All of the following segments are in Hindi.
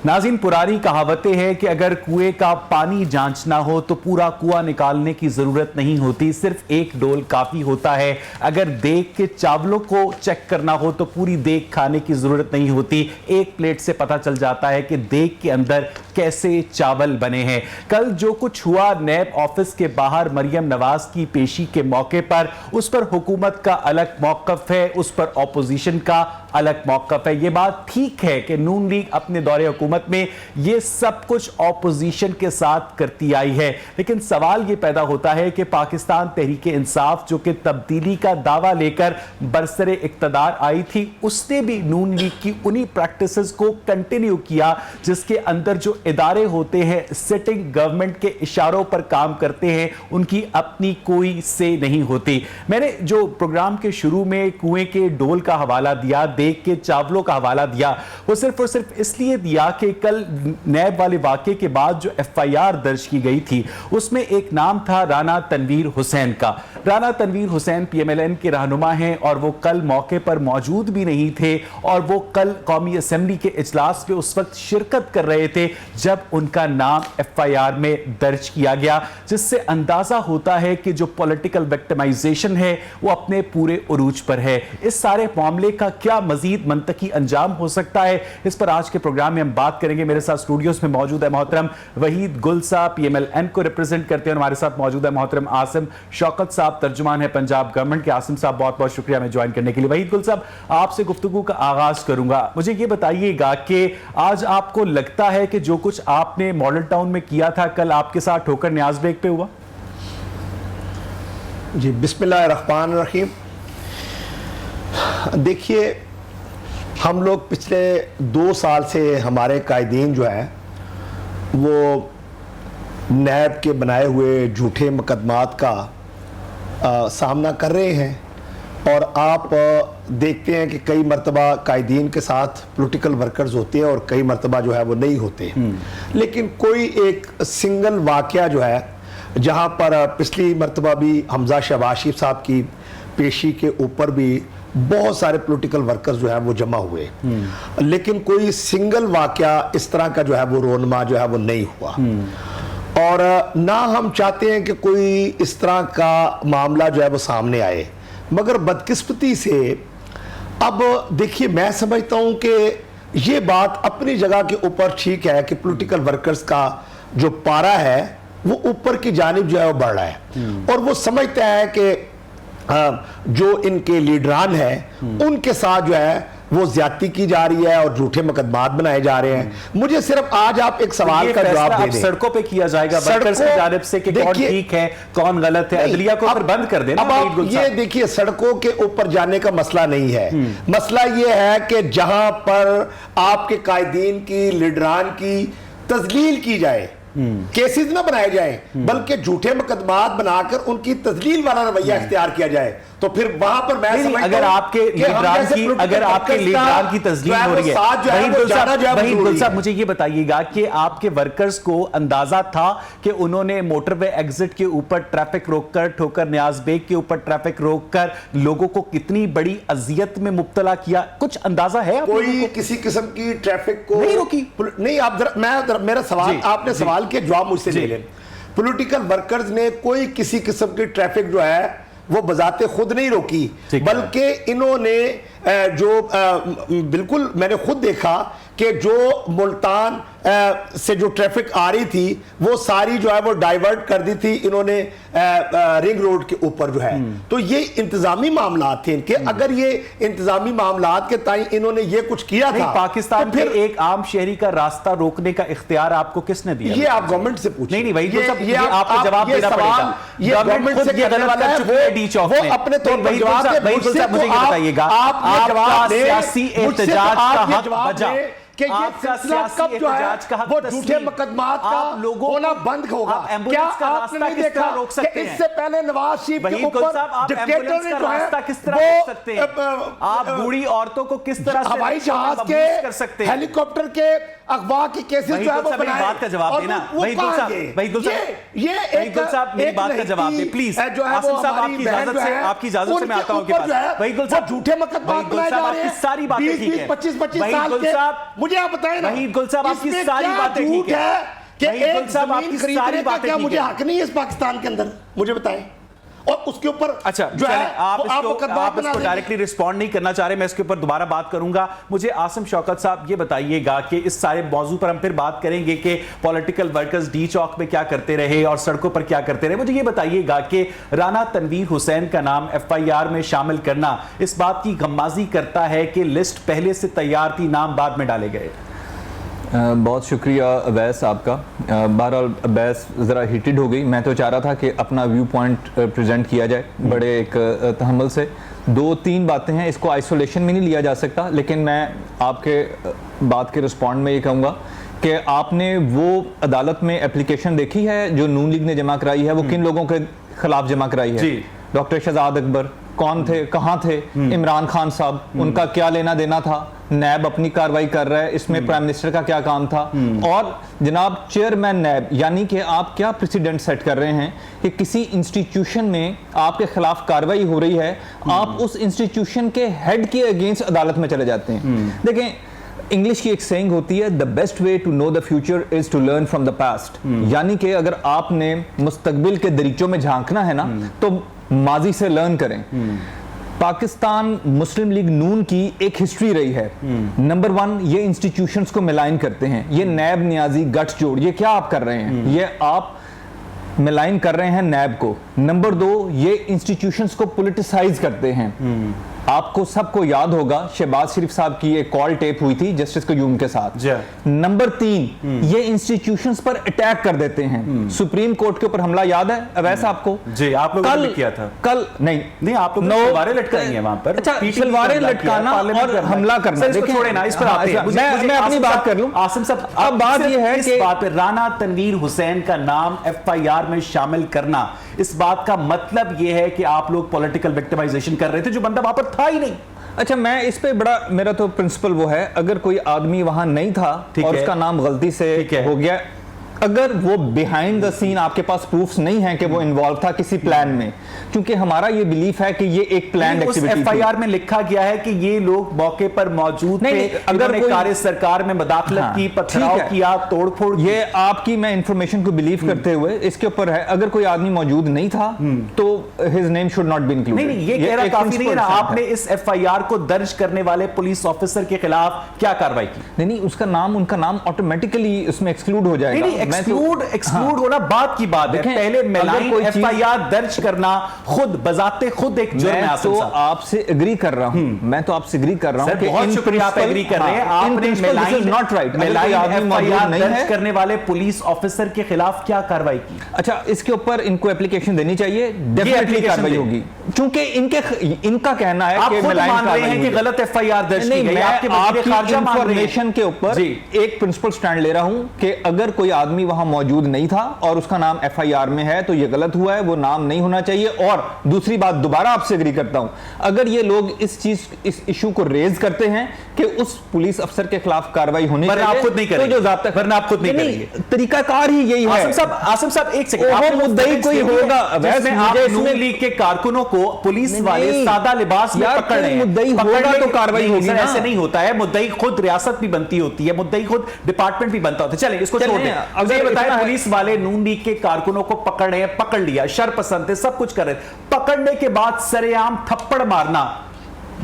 नाज़रीन, पुरानी कहावतें हैं कि अगर कुएं का पानी जांचना हो तो पूरा कुआं निकालने की जरूरत नहीं होती, सिर्फ एक डोल काफी होता है। अगर देग के चावलों को चेक करना हो तो पूरी देग खाने की जरूरत नहीं होती, एक प्लेट से पता चल जाता है कि देग के अंदर कैसे चावल बने हैं। कल जो कुछ हुआ नैब ऑफिस के बाहर मरियम नवाज की पेशी के मौके पर, उस पर हुकूमत का अलग मौकफ है, उस पर ऑपोजिशन का अलग मौकफ है। यह बात ठीक है कि नून लीग अपने दौरे हुकूमत में यह सब कुछ ऑपोजिशन के साथ करती आई है, लेकिन सवाल यह पैदा होता है कि पाकिस्तान तहरीक इंसाफ जो कि तब्दीली का दावा लेकर बरसरे इक्तदार आई थी, उसने भी नून लीग की उन्हीं प्रैक्टिसेस को कंटिन्यू किया जिसके अंदर जो इदारे होते हैं सिटिंग गवर्नमेंट के इशारों पर काम करते हैं, उनकी अपनी कोई से नहीं होती। मैंने जो प्रोग्राम के शुरू में कुएं के डोल का हवाला दिया, देग के चावलों का हवाला दिया, वो सिर्फ और सिर्फ इसलिए दिया कि कल नैब वाले वाकये के बाद जो एफआईआर दर्ज की गई थी उसमें एक नाम था राना तनवीर हुसैन का। राना तनवीर हुसैन पीएमएलएन के रहनुमा हैं और वो कल मौके पर मौजूद भी नहीं थे और वो कल कौमी असेंबली के इजलास में उस वक्त शिरकत कर रहे थे जब उनका नाम एफआईआर में दर्ज किया गया, जिससे अंदाजा होता है कि जो पॉलिटिकल विक्टिमाइजेशन है वो अपने पूरे उरूज पर है। इस सारे मामले का क्या मजीद मंतकी अंजाम हो सकता है, इस पर आज के प्रोग्राम में हम बात करेंगे। मेरे साथ स्टूडियोज में मौजूद है मोहतरम वहीद गुल साहब, पीएमएलएन को रिप्रेजेंट करते हैं। हमारे साथ मौजूद है मोहतरम आसिम शौकत साहब, तर्जुमान है पंजाब गवर्नमेंट के। आसिम साहब, बहुत बहुत शुक्रिया हमें ज्वाइन करने के लिए। वहीद गुल साहब, आपसे गुफ्तगू का आगाज करूंगा। मुझे ये बताइएगा कि आज आपको लगता है कि जो कुछ आपने मॉडल टाउन में किया था कल आपके साथ ठोकर न्याज बेग पे हुआ? जी, बिस्मिल्लाहिर्रहमानिर्रहीम। देखिए, हम लोग पिछले 2 साल से हमारे कायदीन जो है वो नैब के बनाए हुए झूठे मुकदमात का सामना कर रहे हैं और आप देखते हैं कि कई मरतबा कायदीन के साथ पॉलिटिकल वर्कर्स होते हैं और कई मरतबा जो है वो नहीं होते। लेकिन कोई एक सिंगल वाकया जो है जहां पर पिछली मरतबा भी हमजा शहबाज शरीफ साहब की पेशी के ऊपर भी बहुत सारे पॉलिटिकल वर्कर्स जो है वो जमा हुए, लेकिन कोई सिंगल वाकया इस तरह का जो है वो रोनमा जो है वो नहीं हुआ। और ना हम चाहते हैं कि कोई इस तरह का मामला जो है वो सामने आए, मगर बदकिस्मती से अब देखिए, मैं समझता हूं कि ये बात अपनी जगह के ऊपर ठीक है कि पॉलिटिकल वर्कर्स का जो पारा है वो ऊपर की जानिब जो है वो बढ़ रहा है और वो समझता है कि जो इनके लीडरान हैं उनके साथ जो है वो ज्यादती की जा रही है और झूठे मुकदमात बनाए जा रहे हैं। मुझे सिर्फ आज आप एक सवाल का जवाब दे दें। सड़कों पे किया जाएगा वर्कर्स की जानिब से कि कौन ठीक है कौन गलत है, अदलिया को फिर बंद कर देना। अब आप ये देखिए, सड़कों के ऊपर जाने का मसला नहीं है, मसला ये है कि जहां पर आपके कायदीन की लीडरान की तजलील की जाए, केसेस ना बनाए जाए बल्कि झूठे मुकदमात बनाकर उनकी तजलील वाला रवैया इख्तियार किया जाए, तो फिर वहां पर मैं समझता हूं अगर आपके लीडरान की तजलील हो रही है। वहीद गुल साहब, मुझे ये बताइएगा कि आपके वर्कर्स को अंदाजा था कि उन्होंने मोटरवे एग्जिट के ऊपर ट्रैफिक रोककर, ठोकर न्याज बेग के ऊपर ट्रैफिक रोककर लोगों को कितनी बड़ी अजियत में मुब्तला किया, कुछ अंदाजा है? कोई किसी किस्म की ट्रैफिक को नहीं रोकी? नहीं, आप मेरा सवाल, आपने सवाल के जवाब मुझसे ले लें। पॉलिटिकल वर्कर्स ने कोई किसी किस्म की ट्रैफिक जो है वो बजाते खुद नहीं रोकी, बल्कि इन्होंने बिल्कुल मैंने खुद देखा कि जो मुल्तान से जो ट्रैफिक आ रही थी वो सारी जो है वो डाइवर्ट कर दी थी इन्होंने रिंग रोड के ऊपर जो है। तो ये इंतजामी मामलात थे इनके। अगर ये इंतजामी मामलात के ताई इन्होंने ये कुछ किया था, पाकिस्तान तो फिर एक आम शहरी का रास्ता रोकने का इख्तियार आपको किसने दिया? ये आप गवर्नमेंट से पूछिए। नहीं, वही आपको जवाब देना पड़ेगा। ये गवर्नमेंट से कहने वाला है, वो अपने तौर पर जवाब दे। मुझे ये बताइएगा, आप जवाब सियासी एहतजाज का हक बजा कि ये सिलसिला कब जो है वो झूठे मुकदमात का होना बंद होगा? क्या आपने नहीं देखा कि इससे पहले नवाज शरीफ के ऊपर डिक्टेटर ने जो है किस तरह रोक सकते हैं? आप बूढ़ी औरतों को किस तरह से हवाई जहाज के, हेलीकॉप्टर के अगवा के केसेस जो है वो बनाए। बात का जवाब देना वहीद गुल साहब, मेरी बात का जवाब दे प्लीज। आसिम साहब आपकी इजाजत से मैं आता हूं आपके पास। वहीद गुल साहब, झूठे मुकदमा बनाए जा रहे हैं, आपकी सारी बातें ठीक है। 25 साल के, मुझे आप बताएं ना, वहीद गुल साहब आपकी सारी बातें ठीक है कि एक जमीन खरीदने का क्या मुझे हक नहीं है इस पाकिस्तान के अंदर, मुझे बताएं। और उसके ऊपर अच्छा जो है आप इसको डायरेक्टली रिस्पॉन्ड नहीं करना चाह रहे, मैं इसके ऊपर दोबारा बात करूंगा। मुझे आसिम शौकत साहब ये बताइएगा कि इस सारे मौजू पर हम फिर बात करेंगे कि पॉलिटिकल वर्कर्स डी चौक में क्या करते रहे और सड़कों पर क्या करते रहे। मुझे ये बताइएगा कि राना तनवीर हुसैन का नाम FIR में शामिल करना इस बात की गम्माजी करता है कि लिस्ट पहले से तैयार थी, नाम बाद में डाले गए। बहुत शुक्रिया अवैस आपका। बहरहाल अवैस ज़रा हीटेड हो गई, मैं तो चाह रहा था कि अपना व्यू पॉइंट प्रेजेंट किया जाए बड़े एक तहम्मुल से। 2-3 बातें हैं, इसको आइसोलेशन में नहीं लिया जा सकता, लेकिन मैं आपके बात के रिस्पॉन्ड में ये कहूँगा कि आपने वो अदालत में एप्लीकेशन देखी है जो नून लीग ने जमा कराई है, वो किन लोगों के खिलाफ जमा कराई है? डॉक्टर शहजाद अकबर कौन थे, कहाँ थे? इमरान खान साहब, उनका क्या लेना देना था? नैब अपनी कार्रवाई कर रहा है, इसमें प्राइम मिनिस्टर का क्या काम था? और जनाब चेयरमैन नैब, यानी कि आप क्या प्रेसिडेंट सेट कर रहे हैं कि किसी इंस्टीट्यूशन में आपके खिलाफ कार्रवाई हो रही है, आप उस इंस्टीट्यूशन के हेड के अगेंस्ट अदालत में चले जाते हैं। देखें, इंग्लिश की एक सेइंग होती है, the best way to know the future is to learn from the past. यानी कि अगर आपने मुस्तकबिल के दरीचों में झांकना है ना, तो माजी से लर्न करें। पाकिस्तान मुस्लिम लीग नून की एक हिस्ट्री रही है। नंबर 1, ये इंस्टीट्यूशंस को मिलाइन करते हैं, ये नैब नियाजी गठजोड़, ये क्या आप कर रहे हैं? ये आप मिलाइन कर रहे हैं नैब को। नंबर 2, ये इंस्टीट्यूशंस को पॉलिटिसाइज करते हैं। आपको सबको याद होगा शहबाज शरीफ साहब की एक कॉल टेप हुई थी जस्टिस क्यूम के साथ। नंबर 3, ये इंस्टीट्यूशंस पर अटैक कर देते हैं। सुप्रीम कोर्ट के ऊपर हमला याद है अवैसा आपको? जी, आप लोगों ने किया था। कल नहीं आप लोग तलवारें लटकाएंगे वहां पर। अच्छा, तलवारें लटकाना और हमला करना, छोड़े ना, इस पर आते हैं। मैं अपनी बात कर लूं। आसिम साहब, अब बात यह है कि बात पे राना तनवीर हुसैन का नाम FIR में शामिल करना, इस बात का मतलब यह है कि आप लोग पॉलिटिकल विक्टिमाइजेशन कर रहे थे, जो बंदा वहां पर था ही नहीं। अच्छा, मैं इस पे बड़ा, मेरा तो प्रिंसिपल वो है, अगर कोई आदमी वहां नहीं था और उसका नाम गलती से हो गया, अगर वो बिहाइंड द सीन आपके पास प्रूफ्स नहीं है कि वो इन्वॉल्व था किसी प्लान में, क्योंकि हमारा ये बिलीफ है कि ये एक प्लान एक्टिविटी थी। FIR में लिखा गया है कि ये लोग मौके पर मौजूद थे, अगर कार्य सरकार में मदाखलत की, पथराव किया, तोड़फोड़, ये आपकी मैं इंफॉर्मेशन को बिलीव करते हुए इसके ऊपर है। अगर कोई आदमी मौजूद नहीं था तो his name should not be included. नहीं, ये कहना काफी नहीं है ना। आपने इस FIR को दर्ज करने वाले पुलिस ऑफिसर के खिलाफ क्या कार्रवाई की? नहीं, उसका नाम, उनका नाम ऑटोमेटिकली उसमें एक्सक्लूड हो जाएगा। एक्सक्लूड होना बात की बात है। पहले मिलाइन FIR दर्ज करना खुद बजाते खुद एक जुर्म है। तो आपसे एग्री कर रहा हूं, मैं तो आपसे एग्री कर रहा हूं कि बहुत शुक्रिया आप एग्री कर रहे हैं। आपने मिलाइन नॉट राइट, FIR दर्ज करने वाले पुलिस ऑफिसर के खिलाफ क्या कार्रवाई की? अच्छा, इसके ऊपर इनको एप्लीकेशन देनी चाहिए, डेफिनेटली कार्रवाई होगी, क्योंकि इनका कहना है कि मिलाइन मान रहे हैं कि गलत FIR दर्ज की गई। आपकी इंफॉर्मेशन के ऊपर एक प्रिंसिपल स्टैंड ले रहा हूं कि अगर कोई आदमी वहां मौजूद नहीं था और उसका नाम FIR में है तो यह गलत हुआ है, वो नाम नहीं होना चाहिए। और दूसरी बात, दोबारा आपसे एग्री करता हूं, अगर ये लोग इस इशू को रेज करते हैं कि उस पुलिस अफसर के खिलाफ कार्रवाई होनी चाहिए, आप खुद नहीं करेंगे, तो जो ज़ाब्ता, वरना आप खुद नहीं करेंगे। तरीकाकार ही यही है। आसिम साहब एक सेकंड, मुद्दई कोई होगा नून लीग के कारकुनों को पुलिस वाले सादा लिबास में पकड़ रहे हैं, मुद्दई होगा तो कार्रवाई होगी ना। ऐसे नहीं होता है, मुद्दई खुद रियासत भी बनती होती है, मुद्दई खुद डिपार्टमेंट भी बनता होता है। चलिए इसको छोड़ दें। अगर बताएं, पुलिस वाले नून लीग के कारकुनों को पकड़ रहे हैं, पकड़ लिया, शरपसंद थे, सब कुछ कर रहे, पकड़ने के बाद सरेआम थप्पड़ मारना,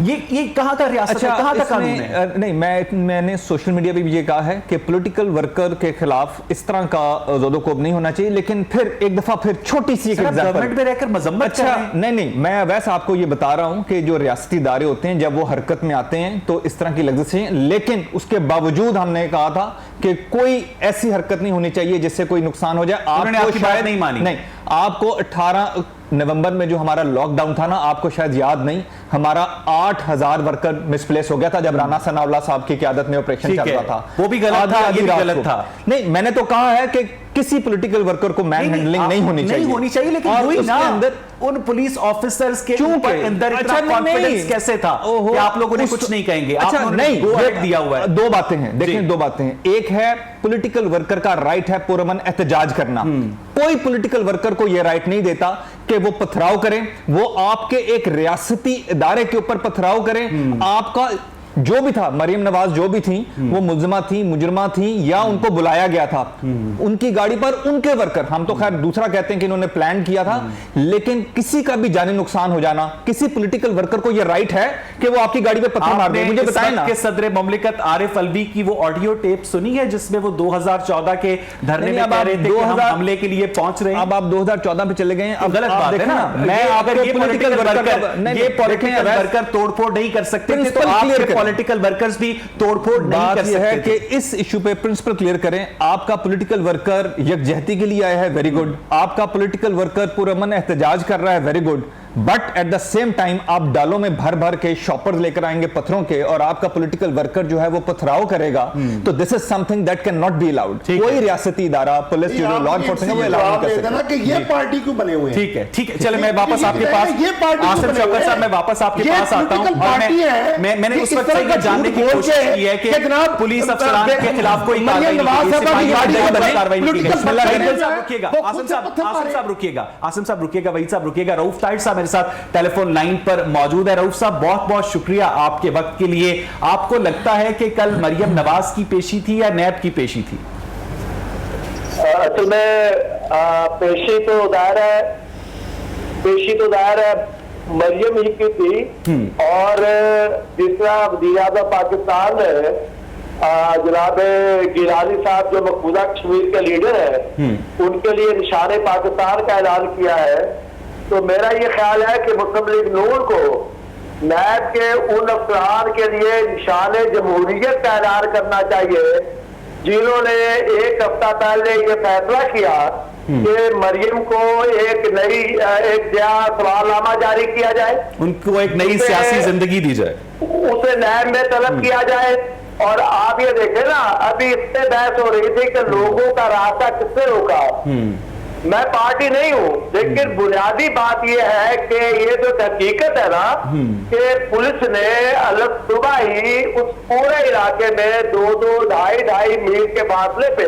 ये कहां का रियासत है, कहां का कानून है? नहीं, मैंने सोशल मीडिया पे भी ये कहा है कि पॉलिटिकल वर्कर के खिलाफ इस तरह का ज़ोदोकोब नहीं होना चाहिए। लेकिन फिर एक दफा फिर छोटी सी गवर्नमेंट में रहकर मजम्मत। अच्छा, नहीं, मैं वैसे आपको ये बता रहा हूं कि जो रियासती इदारे होते हैं जब वो हरकत में आते हैं तो इस तरह की लफ्ज़ें, लेकिन उसके बावजूद हमने कहा था कि कोई ऐसी हरकत नहीं होनी चाहिए जिससे कोई नुकसान हो जाए। आपको शायद नहीं मानी। नहीं, आपको 18 नवंबर में जो हमारा लॉकडाउन था ना, आपको शायद याद नहीं, हमारा 8000 वर्कर मिसप्लेस हो गया था जब राना सनाउल्लाह साहब की क़यादत में ऑपरेशन चल रहा था। वो भी गलत था, ये भी गलत था। नहीं, मैंने तो कहा है कि किसी पॉलिटिकल वर्कर को मैन हैंडलिंग नहीं होनी चाहिए, लेकिन और वही उसके ना अंदर उन पुलिस ऑफिसर्स के ऊपर अंदर इतना अच्छा, कॉन्फिडेंस कैसे था कि आप लोगों ने कुछ नहीं कहेंगे? अच्छा, आप नहीं, गो अहेड दिया हुआ है। दो बातें हैं, देखें, दो बातें हैं। एक है पॉलिटिकल वर्कर का राइट है पुरअमन एहतजाज करना। कोई पॉलिटिकल वर्कर को यह राइट नहीं देता कि वो पथराव करें, वो आपके एक रियासती इदारे के ऊपर पथराव करें। आपका जो भी था, मरियम नवाज जो भी थी, वो मुलजमा थी, मुजरमा थी, या उनको बुलाया गया था उनकी गाड़ी पर उनके वर्कर, हम तो खैर दूसरा कहते हैं कि इन्होंने प्लान किया था, लेकिन किसी का भी जानी नुकसान हो जाना, किसी पॉलिटिकल वर्कर को यह राइट है कि वो आपकी गाड़ी पे पत्थर मार दे। मुझे बताएं ना, के सदर ममलिकत आरिफ अलवी की वो ऑडियो टेप सुनी है जिसमें वो 2014 के धरने में कह रहे थे कि हम हमले के लिए पहुंच रहे हैं? अब आप 2014 पे चले गए हैं, अब गलत बात है ना। मैं अगर ये पॉलिटिकल वर्कर तोड़फोड़ नहीं कर सकते थे तो आपके पॉलिटिकल वर्कर्स भी तोड़फोड़ नहीं कर सकते कि इस इशू पे प्रिंसिपल क्लियर करें। आपका पॉलिटिकल वर्कर यकजहती के लिए आया है, वेरी गुड। आपका पॉलिटिकल वर्कर पुरअमन एहतजाज कर रहा है, very good. But at the same time आप डालों में भर भर के शॉपर्स लेकर आएंगे पत्थरों के, और आपका पॉलिटिकल वर्कर जो है वो पथराव करेगा, तो this is something that can not be allowed. कोई रियासती इदारा, पुलिस, लॉ एनफोर्समेंट वो अलाउ नहीं कर सकता कि ये पार्टी क्यों बने हुए हैं। ठीक है, ठीक है, चले मैं वापस आपके पास, आसिफ शौकत साहब, मैं वापस आपके पास आता हूं। मैंने उस वक्त से जानने की कोशिश की है कि पुलिस अफसरान के खिलाफ कोई कार्रवाई नहीं की गई। आसिम साहब रुकिएगा, वहीद साहब रुकिएगा, रऊफ ताहिर साहब मेरे साथ टेलीफोन लाइन पर मौजूद है। रऊफ साहब, बहुत बहुत शुक्रिया आपके वक्त के लिए। आपको लगता है कि कल मरियम नवाज की पेशी थी या नैब की पेशी थी? असल में पेशी तो दायर है मरियम ही की थी। और जिस तरह वज़ीर-ए-आज़म पाकिस्तान ने जनाब गिलानी साहब जो मकबूजा कश्मीर के लीडर है उनके लिए निशाने पाकिस्तान का ऐलान किया है, तो मेरा ये ख्याल है कि मुस्लिम लीग नून को नैब के उन अफसरान के लिए निशाने जमहूरियत का ऐलान करना चाहिए जिन्होंने एक हफ्ता पहले ये फैसला किया कि मरियम को एक नया सवालनामा जारी किया जाए, उनको एक नई सियासी जिंदगी दी जाए, उसे नैब में तलब किया जाए। और आप ये देखें ना, अभी इससे बहस हो रही थी कि लोगों का रास्ता किससे रोका। मैं पार्टी नहीं हूं, लेकिन बुनियादी बात यह है कि ये जो हकीकत है ना कि पुलिस ने अलग सुबह ही उस पूरे इलाके में 2-2, 2.5 मील के फासले पे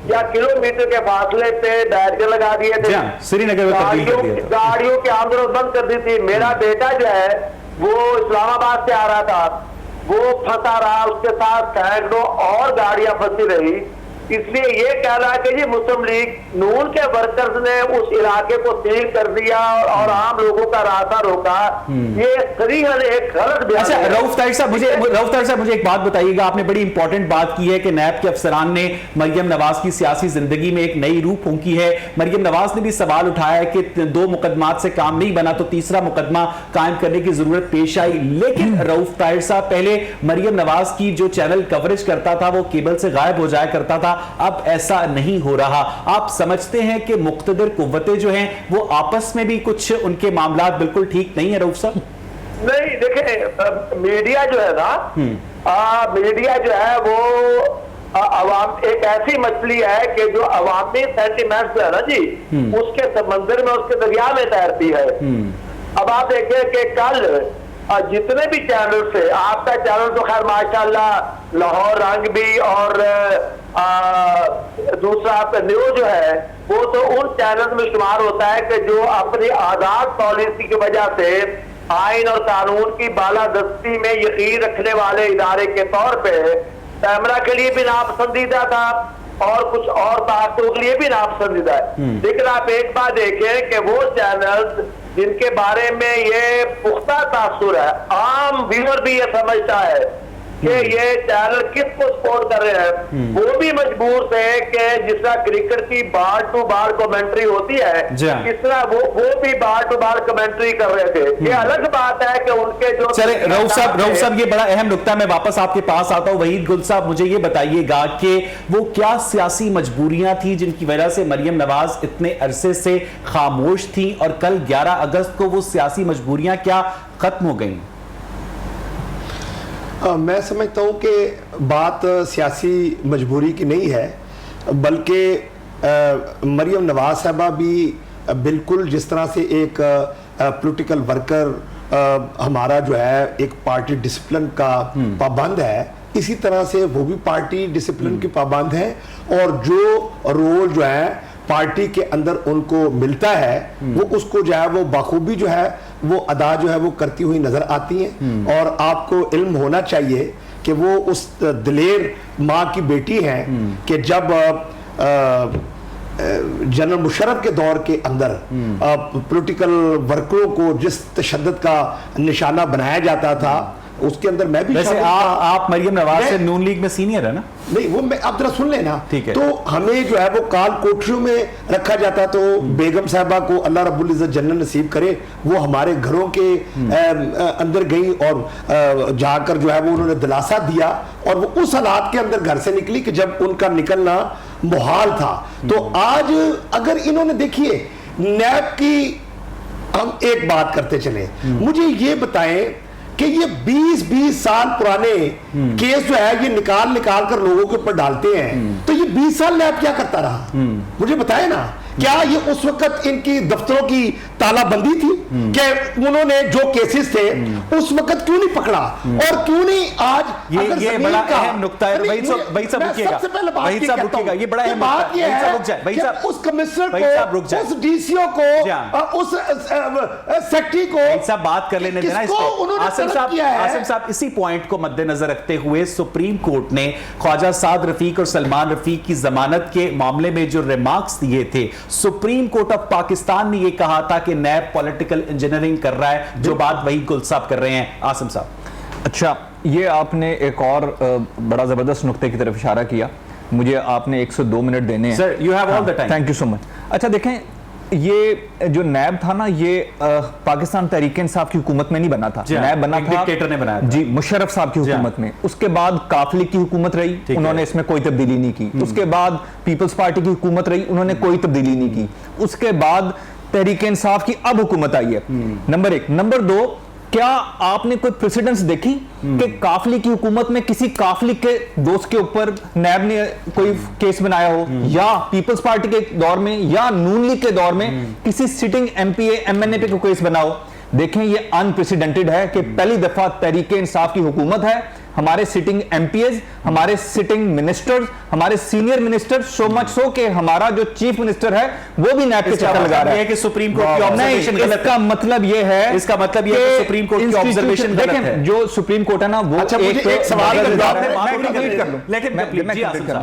या किलोमीटर के फासले पे बैरियर लगा दिए थे, श्रीनगर में गाड़ियों की आमदोरफ्त बंद कर दी थी। मेरा बेटा जो है वो इस्लामाबाद से आ रहा था, वो फंसा रहा, उसके साथ सैकड़ों और गाड़ियां फंसी रही। इसलिए ये कहना है कि जी मुस्लिम लीग नून के वर्कर्स ने उस इलाके को सील कर दिया और आम लोगों का रास्ता रोका, ये सरीहन एक गलत बयान है। अच्छा, रऊफ ताहिर साहब मुझे एक बात बताइएगा। आपने बड़ी इंपॉर्टेंट बात की है कि नैब के अफसरान ने मरियम नवाज की सियासी जिंदगी में एक नई रूह फूंकी है। मरियम नवाज ने भी सवाल उठाया है कि 2 मुकदमात से काम नहीं बना तो तीसरा मुकदमा कायम करने की जरूरत पेश आई। लेकिन रऊफ ताहिर साहब, पहले मरियम नवाज की जो चैनल कवरेज करता था वो केबल से गायब हो जाया करता था, अब ऐसा नहीं हो रहा। आप समझते हैं कि मुख्तदिर कुव्वतें जो हैं वो आपस में भी कुछ उनके मामलात बिल्कुल ठीक नहीं है? रऊफ साहब, नहीं, देखें, मीडिया जो है ना, मीडिया जो है वो अवाम एक ऐसी मछली है कि जो अवामी सेंटिमेंट्स है ना जी, उसके समंदर में, उसके दरिया में तैरती है। अब आप देखें कि कल जितने भी चैनल से, आपका चैनल तो खैर माशाल्लाह लाहौर रंग भी, और दूसरा आपका न्यूज जो है वो तो उन चैनल में शुमार होता है कि जो अपनी आजाद पॉलिसी की वजह से आइन और कानून की बालादस्ती में यकीन रखने वाले इदारे के तौर पे कैमरा के लिए भी नापसंदीदा था और कुछ और ताकतों के लिए भी नापसंदीदा है। लेकिन आप एक बात देखें कि वो चैनल जिनके बारे में ये पुख्ता तासुर है, आम व्यूअर भी ये समझता है कि ये चैनल किसको सपोर्ट कर रहे हैं, वो भी मजबूर थे कि जिस तरह क्रिकेट की बार टू बार कमेंट्री होती है, इस तरह वो भी बार टू बार कमेंट्री कर रहे थे। ये अलग बात है कि उनके जो चले रऊफ साहब, ये बड़ा अहम नुक्ता है, मैं वापस आपके पास आता हूं। वहीद गुल साहब, मुझे ये बताइएगा कि वो क्या सियासी मजबूरियां थी जिनकी वजह से मरियम नवाज इतने अरसे से खामोश थी और कल 11 अगस्त को वो सियासी मजबूरियां क्या खत्म हो गई? मैं समझता हूँ कि बात सियासी मजबूरी की नहीं है, बल्कि मरियम नवाज साहबा भी बिल्कुल जिस तरह से एक पॉलिटिकल वर्कर हमारा जो है एक पार्टी डिसिप्लिन का पाबंद है, इसी तरह से वो भी पार्टी डिसिप्लिन की पाबंद है, और जो रोल जो है पार्टी के अंदर उनको मिलता है वो उसको जो है वो बाखूबी जो है वो अदा जो है वो करती हुई नजर आती हैं। और आपको इल्म होना चाहिए कि वो उस दिलेर माँ की बेटी हैं कि जब जनरल मुशर्रफ के दौर के अंदर पॉलिटिकल वर्करों को जिस तशद्दुद का निशाना बनाया जाता था उसके अंदर मैं भी वैसे आप मरियम नवाज से नून लीग में सीनियर है ना? नहीं, वो मैं आप जरा सुन लेना। ठीक है। तो हमें जो है वो काल कोठरियों में रखा जाता, तो बेगम साहबा को अल्लाह रब्बुल इज्जत जन्नत नसीब करे, वो हमारे घरों के अंदर गई और जाकर जो है वो उन्होंने दिलासा दिया, और वो उस हालात के अंदर घर से निकली कि जब उनका निकलना मुहाल था। तो आज अगर इन्होंने, देखिए नैब की हम एक बात करते चले, मुझे ये बताएं कि ये 20-20 साल पुराने केस जो है ये निकाल कर लोगों के ऊपर डालते हैं, तो ये 20 साल नैब क्या करता रहा? मुझे बताएं ना, क्या ये उस वक्त इनकी दफ्तरों की तालाबंदी थी? क्या उन्होंने जो केसेस थे उस वक्त क्यों नहीं पकड़ा, और क्यों नहीं आज? ये बड़ा अहम नुक्ता है। वही सब रुकिएगा, वही सब रुकिएगा, ये बड़ा अहम बात ये है कि उस कमिश्नर को, उस डीसीओ को, उस सेक्रेटरी को सब बात कर लेने देना। आसिम साहब, इसी पॉइंट को मद्देनजर रखते हुए सुप्रीम कोर्ट ने ख्वाजा साद रफीक और सलमान रफीक की जमानत के मामले में जो रिमार्क्स दिए थे, सुप्रीम कोर्ट ऑफ पाकिस्तान ने यह कहा था कि नैब पॉलिटिकल इंजीनियरिंग कर रहा है, जो बात वही गुल साहब कर रहे हैं। आसिम साहब, अच्छा, ये आपने एक और बड़ा जबरदस्त नुक्ते की तरफ इशारा किया। मुझे आपने 102 मिनट देने हैं। Sir, you have all the time. Thank you so much. अच्छा देखें, ये जो नैब था ना, ये पाकिस्तान तहरीक इंसाफ की हुकूमत में नहीं बना था। नैब बना था, डिक्टेटर ने बनाया था। जी, मुशर्रफ साहब की हुकूमत में। उसके बाद काफिले की हुकूमत रही, उन्होंने इसमें कोई तब्दीली नहीं की। उसके बाद पीपल्स पार्टी की हुकूमत रही, उन्होंने कोई तब्दीली नहीं की। उसके बाद तहरीक इंसाफ की अब हुकूमत आई है। नंबर 1। नंबर 2, क्या आपने कोई प्रेसिडेंस देखी कि काफिले की हुकूमत में किसी काफिले के दोस्त के ऊपर नैब ने कोई केस बनाया हो, या पीपल्स पार्टी के दौर में या नून लीग के दौर में किसी सिटिंग एमपीए एमएनए पे कोई केस बनाओ? देखें, ये अनप्रेसिडेंटेड है कि पहली दफा तहरीक इंसाफ की हुकूमत है, हमारे सिटिंग एमपीएस, हमारे सिटिंग मिनिस्टर्स, हमारे senior minister, so much so कि हमारा जो चीफ मिनिस्टर है वो भी नैब के चक्कर लगा रहा है कि सुप्रीम कोर्ट की ऑब्जर्वेशन गलत है। इसका मतलब ये है, इसका मतलब ये है कि सुप्रीम कोर्ट की ऑब्जर्वेशन गलत है। जो सुप्रीम कोर्ट है ना, वो अच्छा, मुझे एक सवाल का जवाब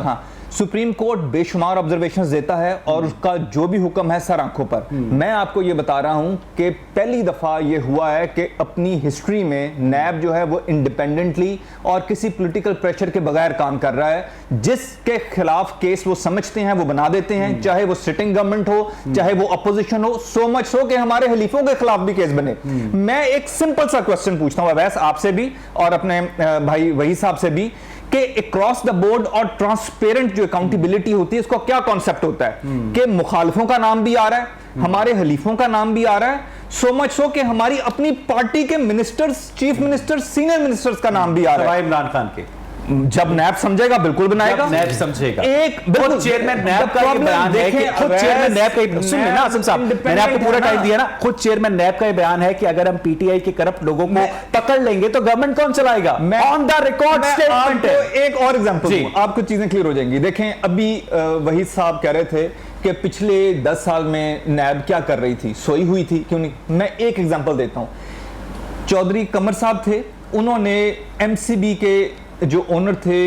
हाँ, सुप्रीम कोर्ट बेशुमार ऑब्जर्वेशंस देता है और उसका जो भी हुक्म है सर आंखों पर। मैं आपको ये बता रहा हूं कि पहली दफा ये हुआ है कि अपनी हिस्ट्री में नैब जो है वो इंडिपेंडेंटली और किसी पॉलिटिकल प्रेशर के बगैर काम कर रहा है। जिसके खिलाफ केस वो समझते हैं वो बना देते हैं, चाहे वो सिटिंग गवर्नमेंट हो, चाहे वो अपोजिशन हो, सो मच सो कि हमारे हलीफों के खिलाफ भी केस बने। मैं एक सिंपल सा क्वेश्चन पूछता हूं अवैस आपसे भी और अपने भाई वही साहब से भी, कि अक्रॉस द बोर्ड और ट्रांसपेरेंट जो अकाउंटेबिलिटी होती है, इसका क्या कॉन्सेप्ट होता है कि मुखालिफों का नाम भी आ रहा है, हमारे हलीफों का नाम भी आ रहा है, सो मच सो कि हमारी अपनी पार्टी के ministers, chief ministers, senior ministers का नाम भी आ रहा है। इमरान खान के जब नैब समझेगा बिल्कुल बनाएगा, नैब समझेगा। एक खुद चेयरमैन नैब का ये बयान है कि खुद चेयरमैन नैब का, सुन लेना आसिम साहब, मैंने आपको पूरा टाइम दिया ना, खुद चेयरमैन नैब का ये बयान है कि अगर हम पीटीआई के करप्ट लोगों को पकड़ लेंगे तो गवर्नमेंट कौन चलाएगा? ऑन द रिकॉर्ड स्टेटमेंट है। एक और एग्जांपल आपको चीजें क्लियर हो जाएंगी। देखें, अभी वही साहब कह रहे थे कि पिछले 10 साल में नैब क्या कर रही थी, सोई हुई थी, क्यों नहीं? मैं एक एग्जांपल देता हूं। चौधरी कमर साहब थे, उन्होंने एमसीबी के जो ओनर थे,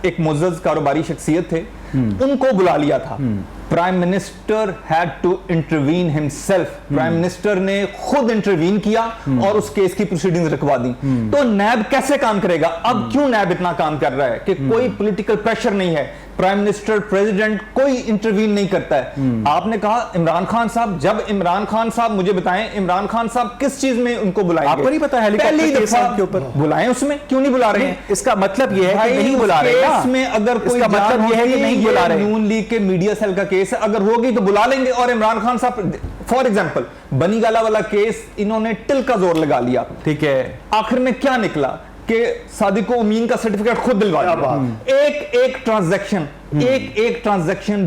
एक मुअज़्ज़ज़ कारोबारी शख्सियत थे, उनको बुला लिया था। Prime minister had to intervene himself. Prime minister ने खुद इंटरवीन किया और उस केस की प्रोसीडिंग्स रखवा दी। तो नैब कैसे काम करेगा? अब क्यों नैब इतना काम कर रहा है कि कोई पॉलिटिकल प्रेशर नहीं है, प्राइम मिनिस्टर, प्रेसिडेंट कोई इंटरवीन नहीं करता है। आपने कहा इमरान खान साहब, जब इमरान खान साहब, मुझे बताएं इमरान खान साहब किस चीज में उनको बुलाएंगे? आपको नहीं पता? पहली दफा के ऊपर बुलाएं, उसमें क्यों नहीं बुला रहे हैं? इसका मतलब यह है कि नहीं बुला रहे हैं। इसमें अगर कोई मतलब यह है कि नहीं बुला रहे, नून लीग के मीडिया सेल का केस अगर होगी तो बुला लेंगे। और इमरान खान साहब, फॉर एग्जांपल बनीगाला वाला केस, इन्होंने टिल का जोर लगा लिया, ठीक है, आखिर में क्या निकला? कि सादिको अमीन का सर्टिफिकेट खुद दिलवा दिया। एक ट्रांजैक्शन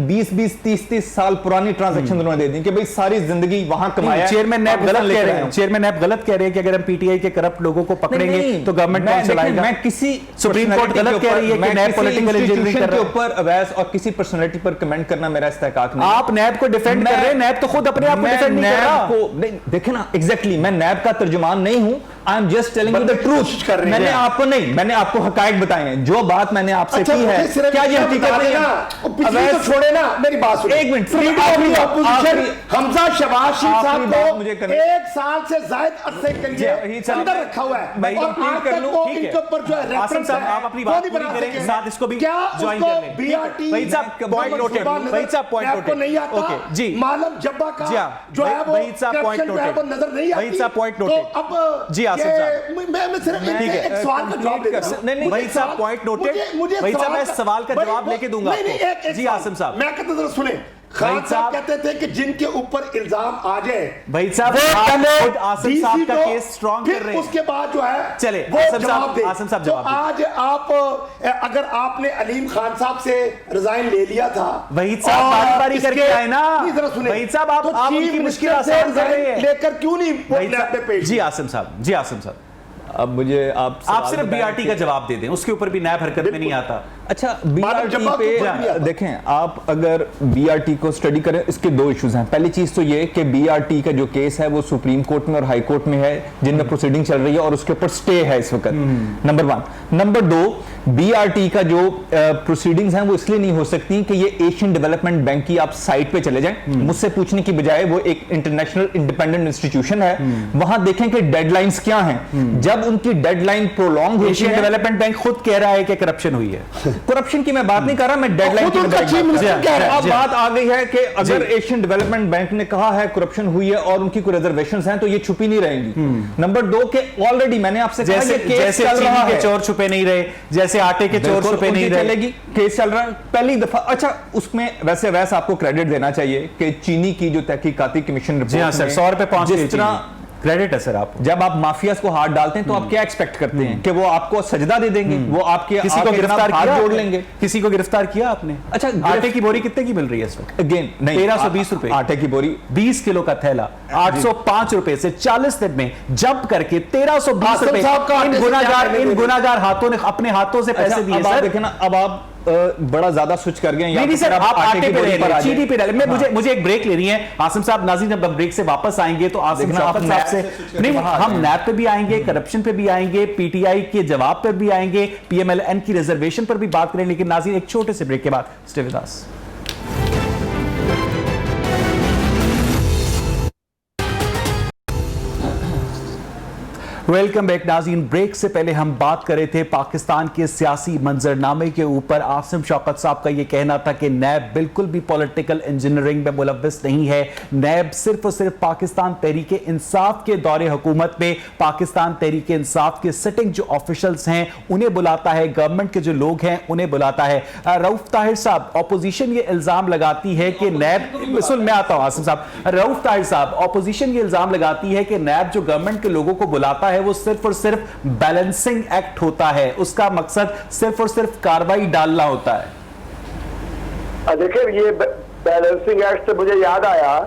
20-30 साल पुरानी ट्रांजैक्शन उन्होंने दे दी कि भाई सारी जिंदगी वहां कमाया। चेयरमैन नैब गलत कह रहे हैं, चेयरमैन नैब गलत कह रहे हैं कि अगर हम पीटीआई के करप्ट लोगों को पकड़ेंगे तो गवर्नमेंट कौन चलाएगा? मैं किसी सुप्रीम कोर्ट गलत कह रही है कि नैब पॉलिटिकल इंजीनियरिंग कर के ऊपर अवैस और किसी पर्सनालिटी पर कमेंट करना मेरा इस्तेहकाक नहीं। आप नैब को डिफेंड कर रहे हैं, नैब तो खुद अपने आप को डिफेंड नहीं कर रहा। देखे ना, एग्जैक्टली मैं नैब का तर्जुमान नहीं हूं, I am just telling you the truth. मैंने आपको नहीं, मैंने आपको हकायक बताए हैं, जो बात मैंने आपसे की है क्या ये हकीकत नहीं है? तो छोड़े ना, मेरी बात सुनो। एक मिनट, हमजा शहबाज शरीफ साहब को मुझे 1 साल से ज्यादा अरसे के लिए अंदर रखा हुआ है मैं और आज तक वो इनके ऊपर जो है आसिम साहब, आप अपनी बात पूरी करें, साथ इसको भी ज्वाइन कर लें। बीआरटी भाई साहब पॉइंट नोटेड, भाई साहब पॉइंट नोटेड नहीं आता। ओके जी, मालम जब्बा का जो है वो भाई साहब पॉइंट नोटेड, नजर नहीं आती। भाई साहब पॉइंट नोटेड। तो अब जी आसिम साहब, मैं सिर्फ एक सवाल का जवाब देता हूं। नहीं भाई साहब पॉइंट नोटेड, भाई साहब मैं सवाल का जवाब लेके दूंगा आपको। जी आसिम साहब, मैं कहता हूं सुने, खान साहब कहते थे कि जिनके ऊपर इल्जाम आ जाए, भाई साहब आप आसिम साहब का केस स्ट्रॉन्ग कर रहे हैं, उसके बाद जो है चले वो आसिम साहब तो आज आप अगर आपने अलीम खान साहब से रिजाइन ले लिया था, वहीद साहब बारी बारी करके आए ना, जरा सुने, वहीद साहब आप उनकी मुश्किल आसान कर रहे हैं, लेकर क्यों नहीं? जी आसिम साहब, जी आसिम साहब, अब मुझे आप सिर्फ बीआरटी का जवाब दे दें, उसके ऊपर भी नैब हरकत में नहीं आता। अच्छा, बीआरटी पे देखें, आप अगर बीआरटी को स्टडी करें, इसके 2 इश्यूज हैं। पहली चीज तो ये कि बीआरटी का जो केस है वो सुप्रीम कोर्ट में और हाई कोर्ट में है, जिनमें प्रोसीडिंग चल रही है और उसके ऊपर स्टे है इस वक्त, नंबर 1। नंबर 2, बीआरटी का जो प्रोसीडिंग्स हैं वो इसलिए नहीं हो सकती कि ये एशियन डेवलपमेंट बैंक की आप साइट पे चले जाएं, मुझसे पूछने की बजाय, वो एक इंटरनेशनल इंडिपेंडेंट इंस्टीट्यूशन है, वहां देखें कि डेडलाइंस क्या हैं। जब उनकी डेडलाइन प्रोलॉन्ग होती है, एशियन डेवलपमेंट बैंक खुद कह रहा है कि करप्शन हुई है। करप्शन की मैं बात नहीं कर रहा, मैं डेडलाइन की अब बात आ गई है कि अगर एशियन डेवलपमेंट बैंक ने कहा है करप्शन हुई है और उनकी कोई रिजर्वेशंस हैं तो ये छुपी नहीं रहेंगी। नंबर 2 के ऑलरेडी मैंने आपसे कहा जैसे चीनी के चोर छुपे नहीं रहे, जैसे आटे के चोर छुपे नहीं रहे, चलेगी, केस चल रहा है पहली दफा। अच्छा, उसमें वैसे आपको क्रेडिट देना चाहिए कि चीनी की जो तहकीकाती कमीशन रिपोर्ट 100 रुपए पहुंच जिस तरह क्रेडिट है सर, आप जब आप माफियाज को हाथ डालते हैं तो आप क्या एक्सपेक्ट करते हैं कि वो आपको सजदा दे देंगे, वो आपके किसी को गिरफ्तार हाथ किया जोड़ लेंगे? किसी को गिरफ्तार किया आपने? अच्छा, आटे की बोरी कितने की मिल रही है इस वक्त? अगेन नहीं, 1320 रुपए आटे की बोरी, 20 किलो का थैला 805 रुपए से 40 दिन में जब्त करके 1320 रुपए इन गुनागार हाथों ने अपने हाथों से पैसे दिए। सर देखे ना, अब आप बड़ा ज्यादा स्विच कर गए। नहीं सर, आप आटे पे रह रहे, चीनी पे रह रहे। मुझे एक ब्रेक लेनी है आसिम साहब। नाज़रीन, जब हम ब्रेक से वापस आएंगे तो आसिम साहब से नहीं, हम नैब पे भी आएंगे, करप्शन पे भी आएंगे, पीटीआई के जवाब पर भी आएंगे, पीएमएलएन की रिजर्वेशन पर भी बात करें। लेकिन नाज़रीन, एक छोटे से ब्रेक के बाद stay with us. Welcome back नाज़रीन। ब्रेक से पहले हम बात कर रहे थे पाकिस्तान के सियासी मंजरनामे के ऊपर। आसिम शौकत साहब का यह कहना था कि नैब बिल्कुल भी पॉलिटिकल इंजीनियरिंग में मुलव्वस नहीं है। नैब सिर्फ और सिर्फ पाकिस्तान तहरीक इंसाफ के दौरे हुकूमत में पाकिस्तान तहरीक इंसाफ के सिटिंग जो ऑफिशल्स हैं उन्हें बुलाता है, गवर्नमेंट के जो लोग हैं उन्हें बुलाता है। रऊफ ताहिर साहब, ऑपोजिशन ये इल्जाम लगाती है कि नैब, सुन मैं आता हूं आसिम साहब, रऊफ ताहिर साहब, ऑपोजिशन ये इल्जाम लगाती है कि नैब जो गवर्नमेंट के लोगों को बुलाता है वो सिर्फ और सिर्फ बैलेंसिंग एक्ट होता है, उसका मकसद सिर्फ और सिर्फ कार्रवाई डालना होता है। देखिए, ये बैलेंसिंग एक्ट से मुझे याद आया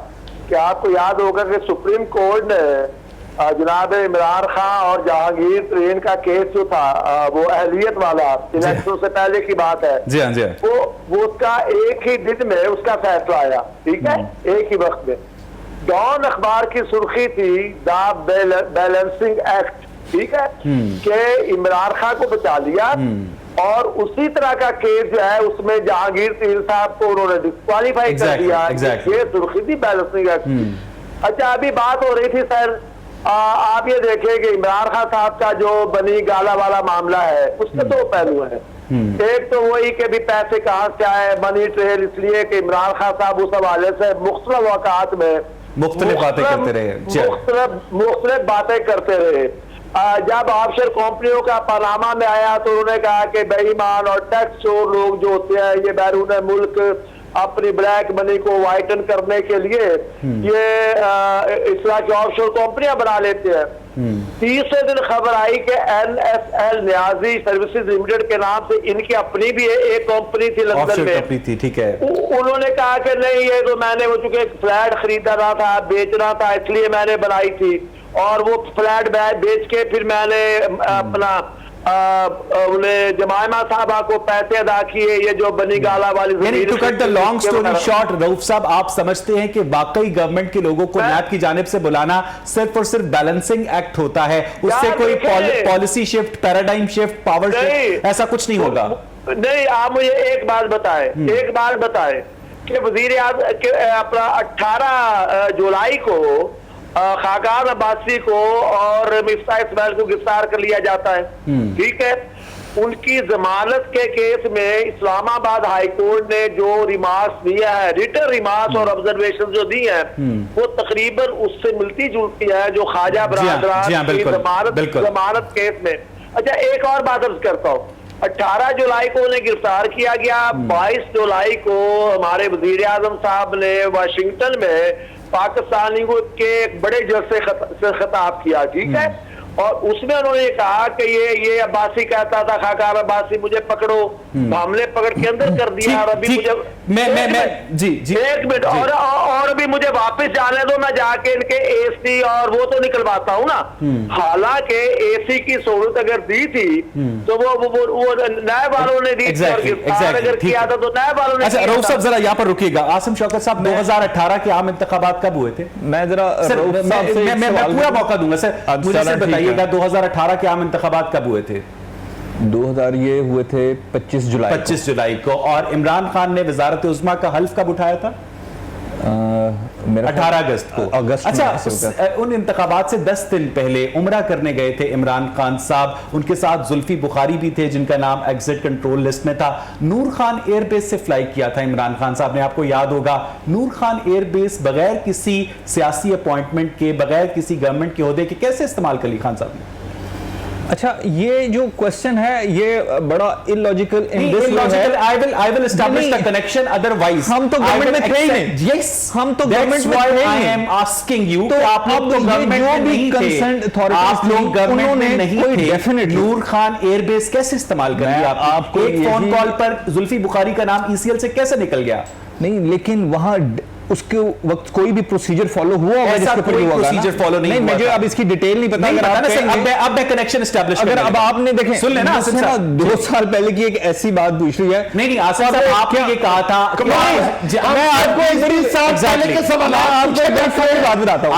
कि आपको याद होगा कि सुप्रीम कोर्ट ने जनाब इमरान खान और जहांगीर तरीन का केस जो था वो अहलियत वाला, इलेक्शन से पहले की बात है, जी हाँ, जी हाँ। वो उसका एक ही दिन में उसका फैसला आया, ठीक है, एक ही वक्त में। डॉन अखबार की सुर्खी थी द बैलेंसिंग एक्ट, ठीक है, कि इमरान खान को बचा लिया और उसी तरह का केस जो है उसमें जहांगीर तरीन साहब को उन्होंने डिस्क्वालीफाई कर दिया। ये सुर्खी थी बैलेंसिंग एक्ट। अच्छा, अभी बात हो रही थी सर, आप ये देखें कि इमरान खान साहब का जो बनी गाला वाला मामला है उसके 2 पहलू हैं। एक तो वही कि भी पैसे कहां से आए, मनी ट्रेल, इसलिए कि इमरान खान साहब उस हवाले से मुख्तलिफ औकात में मुख्तलिफ बातें करते रहे। जब ऑफशोर कंपनियों का पनामा में आया तो उन्होंने कहा कि बेईमान और टैक्स चोर लोग जो होते हैं ये बैरून मुल्क अपनी ब्लैक मनी को वाइटन करने के लिए ये इस तरह की ऑफशोर कंपनियां बना लेते हैं। तीसरे दिन खबर आई कि NSL न्याजी सर्विसेज लिमिटेड के नाम से इनकी अपनी भी एक कंपनी थी लंदन ऑफशोर में, कंपनी थी, ठीक है। उन्होंने कहा कि नहीं, ये तो मैंने वो चूंकि फ्लैट खरीदना था, बेचना था, इसलिए मैंने बनाई थी, और वो फ्लैट बेच के फिर मैंने अपना जमायमा साहबा को पैसे अदा किए, ये जो बनी गाला वाली यानी to cut the long story short, Rauf साहब आप समझते हैं कि वाकई गवर्नमेंट के लोगों को नैब की जानिब से बुलाना सिर्फ और सिर्फ बैलेंसिंग एक्ट होता है, उससे कोई policy shift, paradigm shift, power shift ऐसा कुछ नहीं होगा? नहीं, आप मुझे एक बात बताएं कि वजीर अपना 18 जुलाई को खाकान अब्बासी को और मिफ्ता इस्माइल को गिरफ्तार कर लिया जाता है, ठीक है। उनकी जमानत के केस में इस्लामाबाद हाई कोर्ट ने जो रिमार्क्स दिया है, रिटन रिमार्क्स और ऑब्जर्वेशन जो दी है, वो तकरीबन उससे मिलती जुलती है जो ख्वाजा बरादरान की जमानत केस में। अच्छा, एक और बात अर्ज करता हूँ, 18 जुलाई को उन्हें गिरफ्तार किया गया, 22 जुलाई को हमारे वजीर आजम साहब ने वाशिंगटन में पाकिस्तानी को के एक बड़े जज से खिताब किया, ठीक है, और उसमें उन्होंने कहा कि ये अब्बासी कहता था, खाकान अब्बासी मुझे पकड़ो, हमने पकड़ के अंदर कर दिया, और अभी मुझे एक मिनट और अभी मुझे वापस जाने दो, मैं जाके इनके एसी और वो तो निकलवाता हूँ ना। हालांकि एसी की सहूलत अगर दी थी तो वो नायब वालों ने दी थी, और गिरफ्तार अगर किया था तो नायब वालों ने। अच्छा रऊफ साहब जरा यहाँ पर रुकिएगा। आसिम शौकत साहब, 2018 के आम इंतखाबात कब हुए थे? मैं जरा मैं पूरा मौका दूंगा सर, मुझे सिर्फ बताइएगा 2018 के आम इंतखाबात कब हुए थे? 2000 ये हुए थे 25 जुलाई को। और इमरान खान ने वजारत उज़्मा का हल्फ कब उठाया था? 18 अगस्त को। अच्छा, उन इंतखाबात से 10 दिन पहले उम्रा करने गए थे इमरान खान साहब, उनके साथ जुल्फी बुखारी भी थे जिनका नाम एग्जिट कंट्रोल लिस्ट में था। नूर खान एयरबेस से फ्लाई किया था इमरान खान साहब ने, आपको याद होगा। नूर खान एयरबेस बगैर किसी सियासी अपॉइंटमेंट के, बगैर किसी गवर्नमेंट के ओहदे के कैसे इस्तेमाल कर ली खान साहब ने? अच्छा, ये जो क्वेश्चन है ये बड़ा illogical I will establish the connection, otherwise हम तो गवर्नमेंट में थे ही नहीं। Yes, हम तो गवर्नमेंट में थे ही नहीं। I am asking you, तो आप लोग तो गवर्नमेंट में नहीं थे, आप लोग गवर्नमेंट में नहीं थे, डेफिनेटली नूर खान एयरबेस कैसे इस्तेमाल कर लिया आपको? एक फोन कॉल पर जुल्फी बुखारी का नाम ECL से कैसे निकल गया? नहीं, लेकिन वहां उसके वक्त कोई भी प्रोसीजर फॉलो हुआ होगा जिसके ऊपर हुआ प्रोसीजर फॉलो नहीं, मुझे अब इसकी डिटेल नहीं पता। अगर अब मैं कनेक्शन एस्टैब्लिश अगर अब आपने देखें, सुन लेना आसिम साहब, 2 साल पहले की एक ऐसी बात पूछ रही है। नहीं आसिम साहब, आपने ये कहा था, मैं आपको एक बड़ी साफ पहले के सवाल आपको एक बात बताता हूं।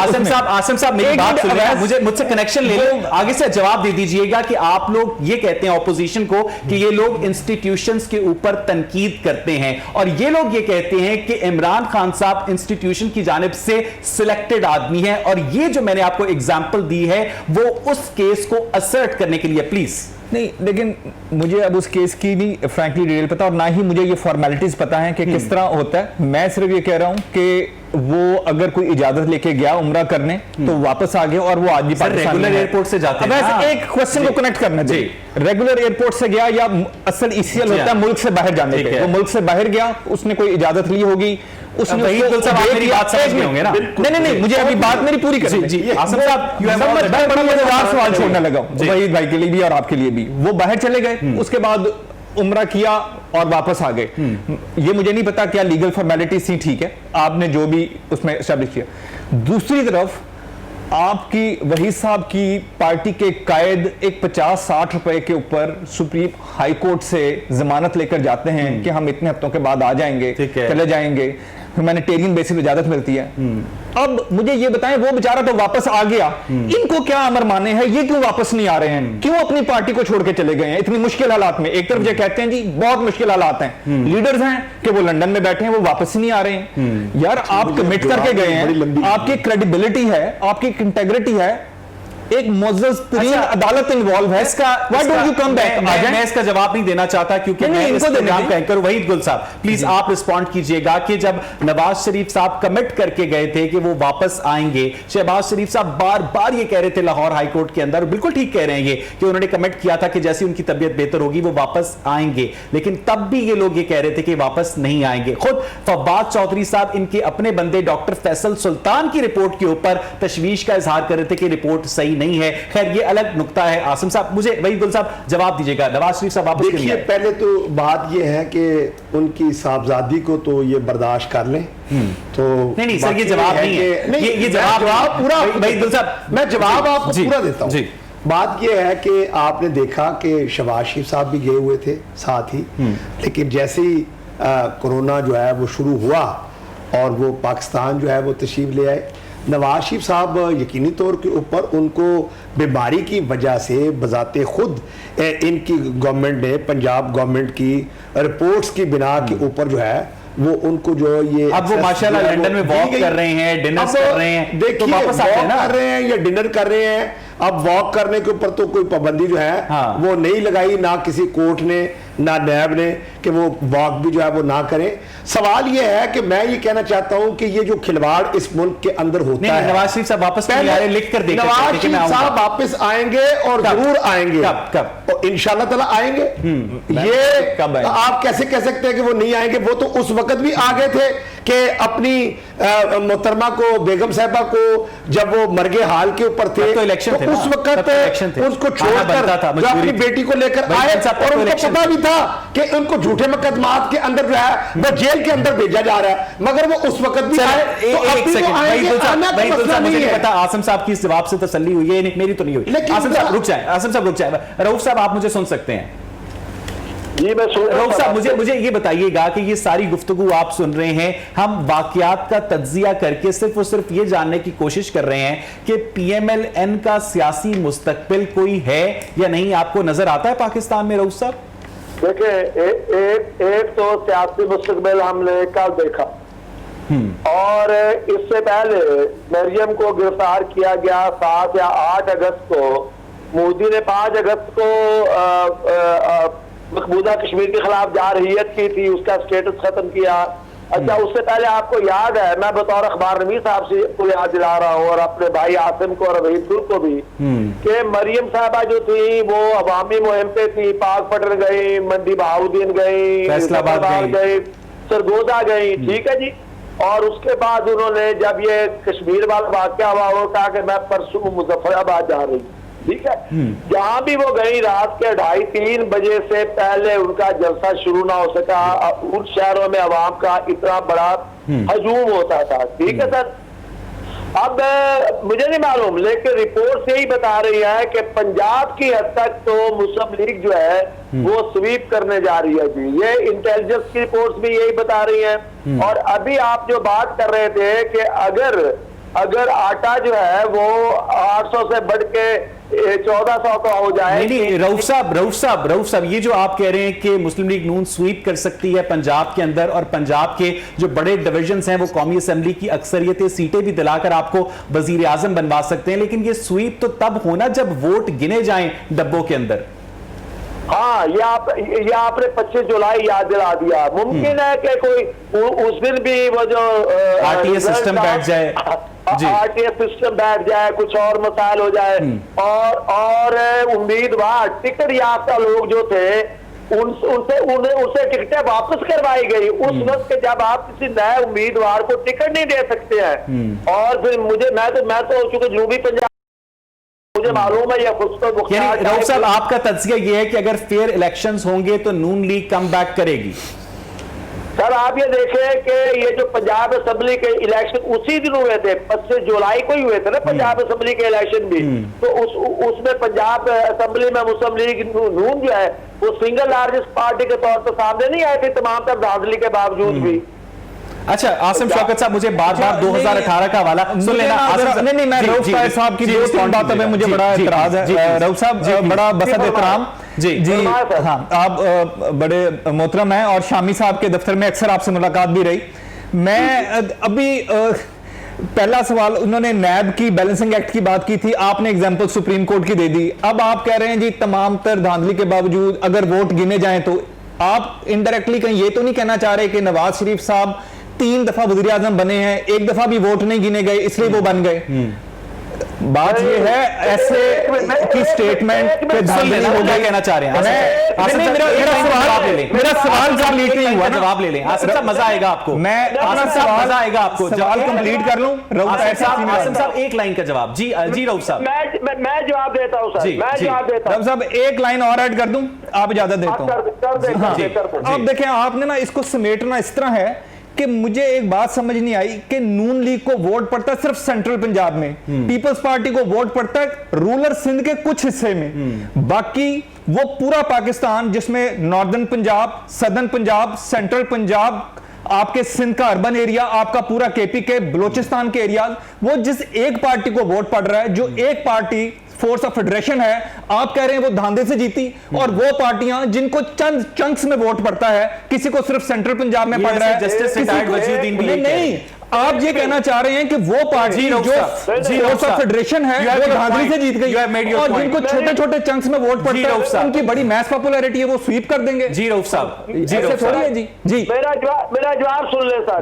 आसिम साहब मेरी बात सुनिए, मुझसे कनेक्शन ले लो, आगे से जवाब दे दीजिएगा कि आप लोग ये कहते हैं ऑपोजिशन को कि ये लोग इंस्टीट्यूशंस के ऊपर तनकीद करते हैं, और ये लोग ये कहते हैं कि इमरान खान साहब इंस्टीट्यूशन की जानिब से सिलेक्टेड आदमी है, और ये जो मैंने आपको एग्जांपल दी है वो उस केस को असर्ट करने के लिए। प्लीज नहीं, लेकिन मुझे अब उस केस की नहीं फ्रैंकली डिटेल पता, और ना ही मुझे ये फॉर्मेलिटीज पता है कि किस तरह होता है। मैं सिर्फ ये कह रहा हूं कि वो अगर कोई इजाजत लेके गया उम्रा करने तो वापस आ गया, और वो आज भी रेगुलर एयरपोर्ट से जाते हैं। अब एक क्वेश्चन को कनेक्ट करना चाहिए, रेगुलर एयरपोर्ट से गया या असल ECL होता है मुल्क से बाहर जाने के, वो मुल्क से बाहर गया, उसने कोई इजाजत ली होगी, उसने मेरी बात समझ गए होंगे ना? नहीं, मुझे अभी बात मेरी पूरी करनी है। आसिम साहब, मैं बड़ा मजेदार सवाल छोड़ने लगा वहीद भाई के लिए भी और आपके लिए भी। वो बाहर चले गए, उसके बाद उम्रा किया और वापस आ गए। ये मुझे नहीं पता क्या लीगल फॉर्मेलिटीज थी, ठीक है, आपने जो भी उसमें एस्टैब्लिश किया। दूसरी तरफ आपकी वहीद साहब की पार्टी के कायद एक 50-60 रुपए के ऊपर सुप्रीम हाई कोर्ट से जमानत लेकर जाते हैं कि हम इतने हफ्तों के बाद आ जाएंगे, चले जाएंगे, ह्यूमैनिटेरियन बेसिस पे इजाजत मिलती है। अब मुझे ये बताएं, वो बेचारा तो वापस आ गया, इनको क्या अमर माने हैं, ये क्यों वापस नहीं आ रहे हैं, क्यों अपनी पार्टी को छोड़ के चले गए हैं इतनी मुश्किल हालात में? एक तरफ ये कहते हैं जी बहुत मुश्किल हालात हैं, लीडर्स हैं कि वो लंदन में बैठे हैं, वो वापस ही नहीं आ रहे हैं। यार आप कमिट करके गए हैं, आपकी क्रेडिबिलिटी है, आपकी इंटेग्रिटी है, एक मुअज़्ज़ज़ तरीन अदालत इन्वॉल्व है, इसका why don't you come back? मैं इसका जवाब नहीं देना चाहता क्योंकि मैं इस प्रोग्राम का एंकर वहीद गुल साहब, प्लीज आप रिस्पॉन्ड कीजिएगा कि जब नवाज शरीफ साहब कमिट करके गए थे कि वो वापस आएंगे, शहबाज शरीफ साहब बार बार ये कह रहे थे लाहौर हाई कोर्ट के अंदर, बिल्कुल ठीक कह रहे हैं ये कि उन्होंने कमिट किया था कि जैसी उनकी तबीयत बेहतर होगी वो वापस आएंगे, लेकिन तब भी ये लोग ये कह रहे थे कि वापस नहीं आएंगे। खुद फवाद चौधरी साहब इनके अपने बंदे डॉक्टर फैसल सुल्तान की रिपोर्ट के ऊपर तशवीश का इजहार कर रहे थे कि रिपोर्ट सही नहीं है। खैर ये अलग नुक्ता है। आसिम साहब, मुझे वहीदुल साहब जवाब दीजिएगा, नवाज शरीफ साहब वापस क्यों नहीं देखिए, आए? पहले तो बात ये है कि उनकी साहबजादी को तो ये बर्दाश्त कर लें। तो नहीं सर, ये बाकी जवाब है नहीं है, कि- नहीं, ये मैं जवाब पूरा वहीदुल साहब, मैं जवाब आपको जी, पूरा देता हूँ। जी। बात यह है कि आपने देखा कि शहबाज शरीफ साहब भी गए हुए थे साथ ही, लेकिन जैसे ही कोरोना जो है वो शुरू हुआ और वो पाकिस्तान जो है वो तशरीफ ले आए, नवाज शरीफ साहब यकीनी तौर के ऊपर उनको बीमारी की वजह से बजाते खुद इनकी गवर्नमेंट ने, पंजाब गवर्नमेंट की रिपोर्ट्स की बिना के ऊपर जो है वो उनको जो ये अब वो माशाल्लाह लंदन में वॉक कर रहे हैं, डिनर कर रहे हैं, देखिए तो वापस आते हैं ना। कर रहे हैं या डिनर कर रहे हैं, अब वॉक करने के ऊपर तो कोई पाबंदी जो है हाँ। वो नहीं लगाई, ना किसी कोर्ट ने ना नैब ने कि वो वॉक भी जो है वो ना करें। सवाल ये है कि मैं ये कहना चाहता हूं कि ये जो खिलवाड़ इस मुल्क के अंदर होता नहीं, है, नवाज शरीफ साहब वापस नहीं आ रहे, लिख कर देखिए, नवाज देखिए, मैं शरीफ आऊंगा। साहब वापस आएंगे और कब? जरूर आएंगे। कब? और इंशाल्लाह ताला आएंगे। ये कब आएंगे? आप कैसे कह सकते हैं कि वो नहीं आएंगे? वो तो उस वक्त भी आ गए थे कि अपनी मोहतरमा को, बेगम साहिबा को, जब वो मरगे हाल के ऊपर थे, तब तो इलेक्शन थे ना, उस तब तो इलेक्शन थे। वक्त उसको आना बनता था, छोड़कर जो मजबूरी अपनी थी। बेटी को लेकर भाई आए साहब, तब और तो उनको इलेक्शन पता थे। भी था कि उनको झूठे मुकदमात के अंदर जो है वो जेल के अंदर भेजा जा रहा है, मगर वो उस वक्त भी आए। तो अब एक भी वो सेकंड, आएंगे, वहीदुल साहब, आना तो वहीदुल मसला साहब, मुझे नहीं नहीं है। पता आसिम साहब की इस जवाब से तसल्ली हुई है, मेरी तो नहीं हुई। लेकिन आसिम साहब रुक जाए, आसिम साहब रुक जाए। रऊफ साहब, आप मुझे सुन सकते हैं? जी मैं सुन रहा हूं रऊफ साहब, सर। मुझे ये बताइएगा कि ये सारी गुफ्तगू आप सुन रहे हैं, हम वाकयात का तज्जिया करके सिर्फ और सिर्फ ये जानने की कोशिश कर रहे हैं कि PMLN का सियासी मुस्तकबिल कोई है या नहीं, आपको नजर आता है पाकिस्तान में? रऊफ साहब देखिए, एक तो सियासी मुस्तकबिल हमने कल देखा और इससे पहले मरियम को गिरफ्तार किया गया 7 या 8 अगस्त को। मोदी ने 5 अगस्त को मकबूजा कश्मीर के खिलाफ जारहियत की थी, उसका स्टेटस खत्म किया। अच्छा, उससे पहले आपको याद है, मैं बतौर अखबार नवीस साहब से को याद दिला रहा हूँ और अपने भाई आसिम को और वहीदुल को भी, कि मरियम साहबा जो थी वो अवामी मुहिम पे थी, पाक पटन गई, मंडी बहाउद्दीन गई, फैसलाबाद गई, सरगोदा गई, ठीक है जी। और उसके बाद उन्होंने जब ये कश्मीर वाला वाकया हुआ, वो कहा कि मैं परसों मुजफ्फराबाद जा रही, ठीक है। जहां भी वो गई, रात के 2:30-3 बजे से पहले उनका जलसा शुरू ना हो सका। उन शहरों में अवाम का इतना बड़ा हजूम होता था, ठीक है सर। अब मुझे नहीं मालूम, लेकिन रिपोर्ट से ही बता रही है कि पंजाब की हद तक तो मुस्लिम लीग जो है वो स्वीप करने जा रही है जी। ये इंटेलिजेंस की रिपोर्ट्स भी यही बता रही हैं। और अभी आप जो बात कर रहे थे कि अगर आटा जो है वो 800 से बढ़ के 1400 का हो जाए। नहीं, रऊफ साहब, ये जो आप कह रहे हैं कि मुस्लिम लीग नून स्वीप कर सकती है पंजाब के अंदर, और पंजाब के जो बड़े डिविजन्स हैं वो कौमी असेंबली की अक्सरियत सीटें भी दिलाकर आपको वजीर आजम बनवा सकते हैं, लेकिन ये स्वीप तो तब होना जब वोट गिने जाएं डब्बों के अंदर। हाँ, ये आपने 25 जुलाई याद दिला दिया। मुमकिन है कि कोई उस दिन भी वो जो आरटीएस सिस्टम बैठ जाए, आरटीएस सिस्टम बैठ जाए, कुछ और मसाइल हो जाए, और उम्मीदवार टिकट याफ्ता लोग जो थे उनसे टिकटें वापस करवाई गई उस वक्त जब आप किसी नए उम्मीदवार को टिकट नहीं दे सकते हैं। और फिर मैं तो चूंकि जनूबी पंजाब मुझे मालूम है, या कुछ तो यानी रऊफ साहब, आपका तज्जिया यह है कि अगर फेयर इलेक्शंस होंगे तो नून लीग कम बैक करेगी? सर आप ये देखें कि ये जो पंजाब असेंबली के इलेक्शन उसी दिन हुए थे, 25 जुलाई को ही हुए थे ना पंजाब असेंबली के इलेक्शन भी। तो उसमें पंजाब असेंबली में मुस्लिम लीग नून जो है वो सिंगल लार्जेस्ट पार्टी के तौर पर सामने नहीं आए थे, तमाम तर धांधली के बावजूद भी। अच्छा, आसिम शौकत साहब, मुझे बार 2018 का हवाला सुन लेना। नहीं, मैं रऊफ साहब की 2-3 बातों में मुझे बड़ा एतराज है। रऊफ साहब, बड़ा बसत एहतराम जी, हाँ, आप बड़े मोहतरम हैं और शामी साहब के दफ्तर में अक्सर आपसे मुलाकात भी रही। मैं अभी पहला सवाल, उन्होंने नैब की बैलेंसिंग एक्ट की बात की थी, आपने एग्जांपल सुप्रीम कोर्ट की दे दी। अब आप कह रहे हैं जी तमाम तर धांधली के बावजूद अगर वोट गिने जाएं, तो आप इनडायरेक्टली कहीं ये तो नहीं कहना चाह रहे कि नवाज शरीफ साहब 3 दफा वज़ीर आज़म बने हैं, 1 दफा भी वोट नहीं गिने गए इसलिए वो बन गए? बात ये है ऐसे की स्टेटमेंट पे धांधली हो गई, कहना चाह रहे हैं। मेरा सवाल मेरा सवाल कंप्लीट नहीं हुआ ना। जवाब ले लें आसिम साहब, मजा आएगा आपको। मैं अपना आसिम साहब, सवाल मजा आएगा आपको। सवाल कंप्लीट कर लूं। आसिम साहब एक लाइन का जवाब। जी जी रऊफ साहब, मैं जवाब देता हूं सर, मैं जवाब देता हूं। रऊफ साहब एक लाइन और ऐड कर दूं, आप इजाजत देता हूं। अब देखें, आपने ना इसको समेटना इस तरह है कि मुझे एक बात समझ नहीं आई कि नून लीग को वोट पड़ता है सिर्फ सेंट्रल पंजाब में, पीपल्स पार्टी को वोट पड़ता है रूरल सिंध के कुछ हिस्से में, बाकी वो पूरा पाकिस्तान जिसमें northern Punjab, southern Punjab, central Punjab, आपके सिंध का अर्बन एरिया, आपका पूरा केपी के बलोचिस्तान के एरियाज, वो जिस एक पार्टी को वोट पड़ रहा है, जो एक पार्टी फोर्स ऑफ फेडरेशन है, आप कह रहे हैं वो धांधे से जीती, और वो पार्टियां जिनको चंद चंक्स में वोट पड़ता है, किसी को सिर्फ सेंट्रल पंजाब में पड़ रहा है, जस्टिस रिटायर्ड वजीरुद्दीन भी नहीं, आप ये कहना चाह रहे हैं कि वो पार्टी जो फोर्स ऑफ फेडरेशन है वो धांधली से जीत गई, और जिनको छोटे छोटे चंक्स में वोट पड़ता है उनकी बड़ी मैस पॉपुलैरिटी है, वो स्वीप कर देंगे। जी रऊफ साहब, ऐसे थोड़ी है जी। जी मेरा जवाब सुन ले सर,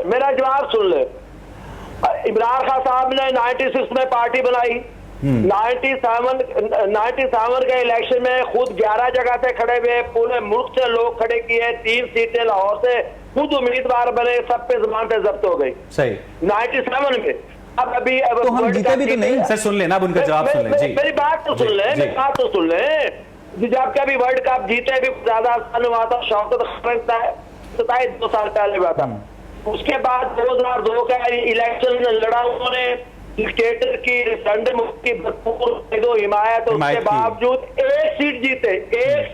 मेरा जवाब सुन ले। इमरान खान साहब ने 96 में पार्टी बनाई, 97 के इलेक्शन में खुद 11 जगह से खड़े हुए, पूरे मुल्क से लोग खड़े किए, 3 सीटें लाहौर से खुद उम्मीदवार बने, सब पे जबान पे जब्त हो गई सही 97 में। अब अभी तो हम जीते भी तो नहीं सर, सुन लेना, अब उनका जवाब सुन लें। जी मेरी बात तो सुन ले, मेरी बात तो सुन ले। जब कभी वर्ल्ड कप जीते भी ज्यादा आसान हुआ था, शौकत 2 साल पहले हुआ था। उसके बाद 2002 का इलेक्शन लड़ा उन्होंने, डिक्टेटर की रेफरेंडम की भरपूर हिमायत, उसके बावजूद एक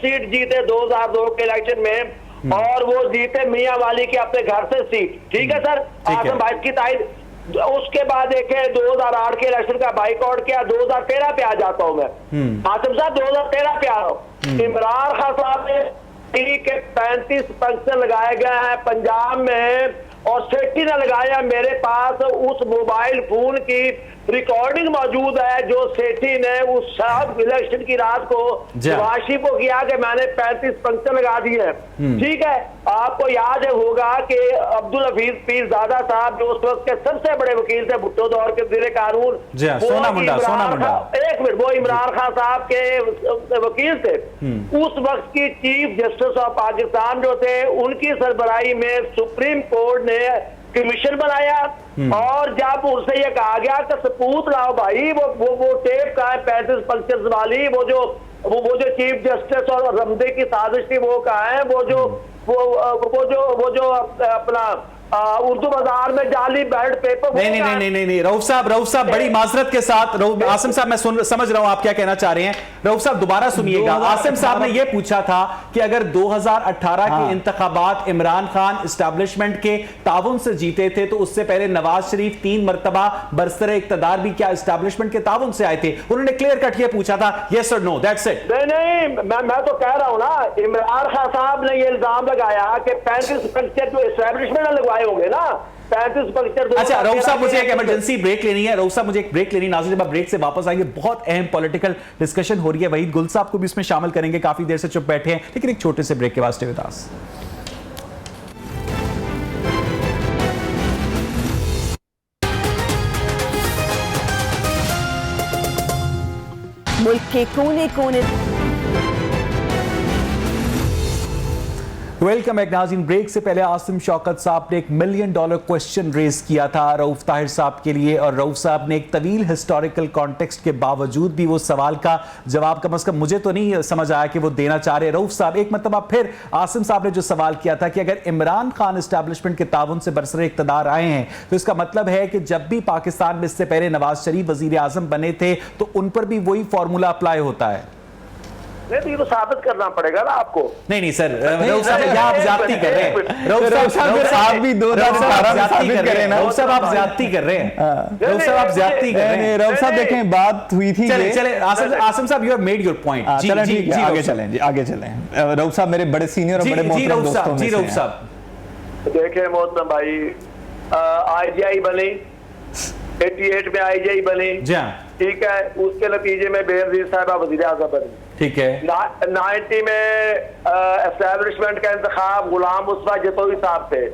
सीट जीते 2002 के इलेक्शन में, और वो जीते मियां वाली के अपने घर से सीट। ठीक है सर, आजम भाई की तारीफ। उसके बाद देखे 2008 के इलेक्शन का बाइकआउट किया, 2013 पे आ जाता हूं मैं। आजम साहब 2013 पे आ रहा हूं। इमरान खान साहब ने के 35 फंक्शन लगाए गए हैं पंजाब में, और सेठी ने लगाया। मेरे पास उस मोबाइल फोन की रिकॉर्डिंग मौजूद है जो सेठी ने उस इलेक्शन की रात को वाशी को किया कि मैंने 35 फंक्शन लगा दिए हैं। ठीक है, आपको याद होगा कि अब्दुल हफीज पीरजादा साहब जो उस वक्त के सबसे बड़े वकील थे भुट्टो दौर के ज़िले कानून, सोना मुंडा, एक मिनट, वो इमरान खान साहब के वकील थे। उस वक्त की चीफ जस्टिस ऑफ पाकिस्तान जो थे, उनकी सरबराही में सुप्रीम कोर्ट ने कमीशन बनाया, और जब उनसे ये कहा गया कि सबूत लाओ भाई, वो टेप का है 35 फंक्शन वाली, वो जो चीफ जस्टिस और रमदे की साजिश थी वो कहा है, वो जो अपना उर्दू बाजार में जाली बैलेट पेपर। नहीं रऊफ साहब बड़ी माजरत के साथ, आसिम साहब मैं समझ रहा हूं आप क्या कहना चाह रहे हैं। रऊफ साहब दोबारा सुनिएगा। आसिम साहब ने यह पूछा था कि अगर 2018 के इंतखाबात इमरान खान एस्टैब्लिशमेंट के ताउन से जीते थे, तो उससे पहले नवाज शरीफ 3 मरतबा बरसरे इक्तदार भी क्या एस्टैब्लिशमेंट के ताउन से आए थे? उन्होंने क्लियर कट ये पूछा था, यस और नो, दैट्स इट। नहीं, मैं तो कह रहा हूं ना, इमरान खान साहब ने ये इल्जाम लगाया कि 35 फंक्शन जो एस्टैब्लिशमेंट ने लगवाए होंगे ना, 35 अच्छा रऊफ साहब, मुझे एक इमरजेंसी ब्रेक लेनी है। रऊफ साहब मुझे एक ब्रेक लेनी, नाज़रीन जब आप ब्रेक से वापस आएंगे बहुत अहम पॉलिटिकल डिस्कशन हो रही है, वहीद गुल साहब को भी इसमें शामिल करेंगे, काफी देर से चुप बैठे हैं, लेकिन एक छोटे से ब्रेक के बाद स्टे विद अस। मुल्क के कोने कोने। वेलकम बैक नाज़रीन। ब्रेक से पहले आसिम शौकत साहब ने $1 मिलियन क्वेश्चन रेज किया था रऊफ ताहिर साहब के लिए, और रऊफ साहब ने एक तवील हिस्टोरिकल कॉन्टेक्स्ट के बावजूद भी वो सवाल का जवाब कम से कम मुझे तो नहीं समझ आया कि वो देना चाह रहे। रऊफ साहब एक मतलब फिर आसिम साहब ने जो सवाल किया था कि अगर इमरान खान एस्टैब्लिशमेंट के ताउन से बरसरे इक़्तिदार आए हैं, तो इसका मतलब है कि जब भी पाकिस्तान में इससे पहले नवाज शरीफ वजीर आजम बने थे, तो उन पर भी वही फॉर्मूला अप्लाई होता है। नहीं, तो ये तो साबित करना पड़ेगा ना आपको। नहीं सर, रऊफ साहब आप ज्यादती कर रहे हैं। रऊफ साहब आप भी 2018 में साबित कर रहे हैं। रऊफ साहब आप ज्यादती कर रहे हैं। रऊफ साहब आप ज्यादती कर रहे हैं। रऊफ साहब देखें, बात हुई थी। चले आसिम साहब, you have made your point. जी आगे चलें। रऊफ साहब मेरे बड़े सीनियर और बड़े मोहतरम दोस्तों में से हैं। रऊफ साहब देखें मोहतरम भाई, आईजीआई बनी 88 में, आईजीआई बनी, ठीक है, उसके नतीजे में बेनजीर साहबा वजीर आज़म बनी। ठीक है। 90 में एस्टेब्लिशमेंट का इंतखाब गुलाम मुस्तफा जतोई साहब थे,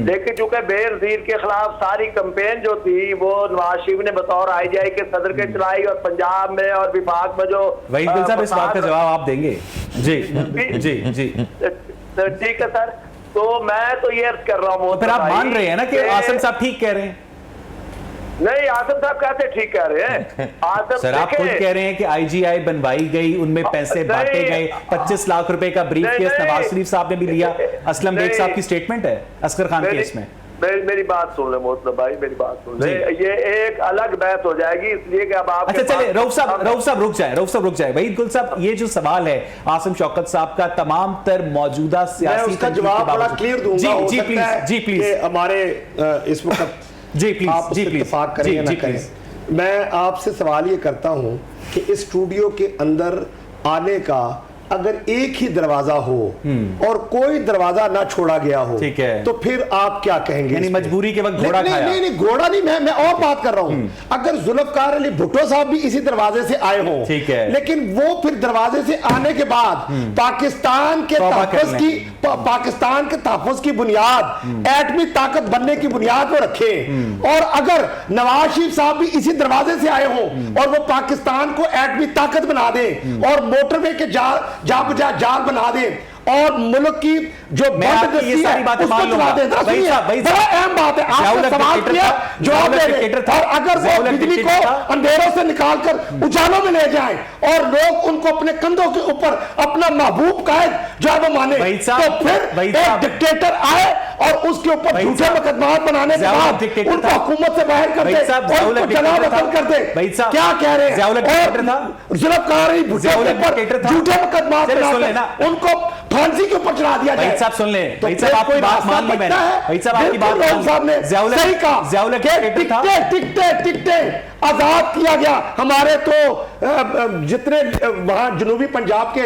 लेकिन चूंकि बेनजीर के खिलाफ सारी कैंपेन जो थी वो नवाज शरीफ ने बतौर IGI के सदर के चलाई, और पंजाब में और विभाग में जो वहीद गुल साहब इस बात का जवाब आप देंगे? जी जी जी ठीक है सर। तो मैं तो ये अर्ज कर रहा हूँ, फिर आप मान रहे हैं ना कि आसिम साहब ठीक कह रहे हैं? नहीं, आसिम साहब कैसे ठीक कह रहे हैं? आसिम सर आप खुद कह रहे हैं कि IGI बनवाई गई, उनमें पैसे बांटे गए, 25 लाख रुपए का ब्रीफ केस नवाज शरीफ साहब ने भी लिया। असलम बेग साहब की स्टेटमेंट है असगर खान केस में। मेरी बात सुन ले मोहतरम भाई, मेरी बात सुन ले। ये एक अलग बहस हो जाएगी, इसलिए कि अब आप अच्छा चले रऊफ साहब रुक जाए। वहीद गुल साहब, ये जो सवाल है आसिम शौकत साहब का, तमाम तर मौजूदा सियासी उसका जवाब बड़ा क्लियर दूंगा। जी प्लीज हमारे इस वक्त जी प्लीज इत्तेफाक करें या ना करें, मैं आपसे सवाल ये करता हूं कि इस स्टूडियो के अंदर आने का अगर एक ही दरवाजा हो और कोई दरवाजा ना छोड़ा गया हो, ठीक है, तो फिर आप क्या कहेंगे? यानी मजबूरी के वक्त घोड़ा खाया? नहीं घोड़ा नहीं, मैं और बात कर रहा हूं। अगर जुल्फकार अली भुट्टो साहब भी इसी दरवाजे से आए हों, ठीक है, लेकिन वो फिर दरवाजे से आने के बाद पाकिस्तान के तहफ़्फ़ुज़ की बुनियाद एटमी ताकत बनने की बुनियाद पर रखे, और अगर नवाज शरीफ साहब भी इसी दरवाजे से आए हों और वो पाकिस्तान को एटमी ताकत बना दें और मोटरवे के जाल बना दे और मुल्क की जो ये सारी बातें मान लूंगा। बड़ा अहम बात है, आपने सवाल किया, जवाब दे रहे। और अगर वो बिजली को अंधेरों से निकालकर उजालों में ले जाएं और लोग उनको अपने कंधों के ऊपर अपना महबूब कायद जो वो माने, तो फिर एक डिक्टेटर आए और उसके ऊपर झूठे मुकदमात बनाने के बाद उनको हुकूमत से बाहर कर दे और उनको जला वतन कर दे। क्या कह रहे हैं? जुल्फकार अली भुट्टो के ऊपर झूठे मुकदमात बनाते उनको फांसी के ऊपर चढ़ा दिया जाए। साहब सुन ले, भाई साहब आपकी बात मान ली मैंने, भाई साहब आपकी बात मान ली। सही कहा, टिकटे आजाद किया गया हमारे तो जितने वहां जनूबी पंजाब के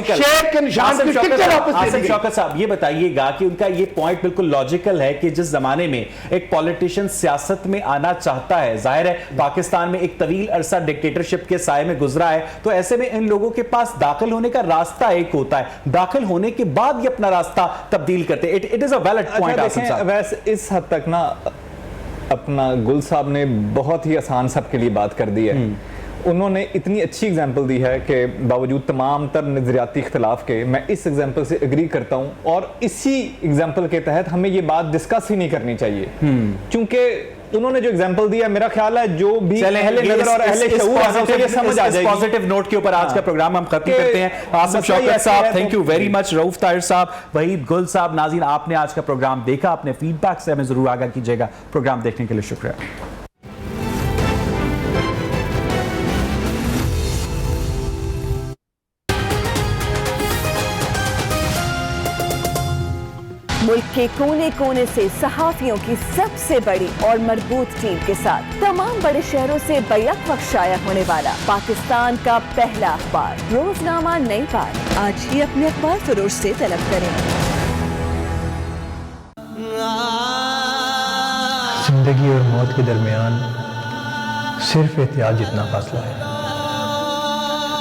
शेर के निशान की टिकटें वापस ले दी गई। शौकत साहब ये बताइएगा कि उनका ये पॉइंट बिल्कुल लॉजिकल है कि जिस जमाने में एक पॉलिटिशियन सियासत में आना चाहता है, जाहिर है पाकिस्तान में एक तवील अरसा डिक्टेटरशिप के साए में गुजरा है, तो ऐसे में इन लोगों के पास दाखिल होने का रास्ता एक होता है, दाखिल होने के बाद ये अपना रास्ता तब्दील करते हैं। It is a valid point. वैसे इस हद तक ना अपना गुल साहब ने बहुत ही आसान सबके लिए बात कर दी है। उन्होंने इतनी अच्छी एग्जाम्पल दी है कि बावजूद तमाम तर नजरियाती इख्तलाफ के मैं इस एग्जाम्पल से एग्री करता हूँ, और इसी एग्जाम्पल के तहत हमें ये बात डिस्कस ही नहीं करनी चाहिए, क्योंकि उन्होंने जो एग्जांपल दिया मेरा ख्याल है जो भी अहले नज़र और अहले शऊर है उसे समझ आ जाएगी। पॉजिटिव नोट के ऊपर आज का प्रोग्राम हम खत्म करते हैं। आसिम शौकत साहब thank you very much, Rauf Tahir साहब, वहीद गुल साहब, नाज़रीन आपने आज का प्रोग्राम देखा, अपने फीडबैक से हमें जरूर आगाह कीजिएगा। प्रोग्राम देखने के लिए शुक्रिया। मुल्क के कोने कोने से सहाफियों की सबसे बड़ी और मजबूत टीम के साथ तमाम बड़े शहरों से बैक वक्त शाया होने वाला पाकिस्तान का पहला अखबार रोजनामा नई बात। आज ही अपने अखबार फरोश से तलब करें। जिंदगी और मौत के दरमियान सिर्फ एहतियात जितना फासला है।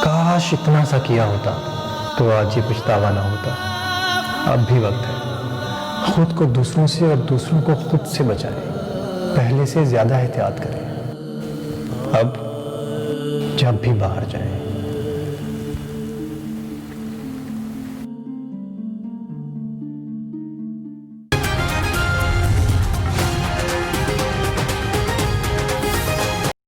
काश इतना सा किया होता तो आज ये पछतावा ना होता। अब भी वक्त है, खुद को दूसरों से और दूसरों को खुद से बचाएं, पहले से ज्यादा एहतियात करें। अब जब भी बाहर जाएं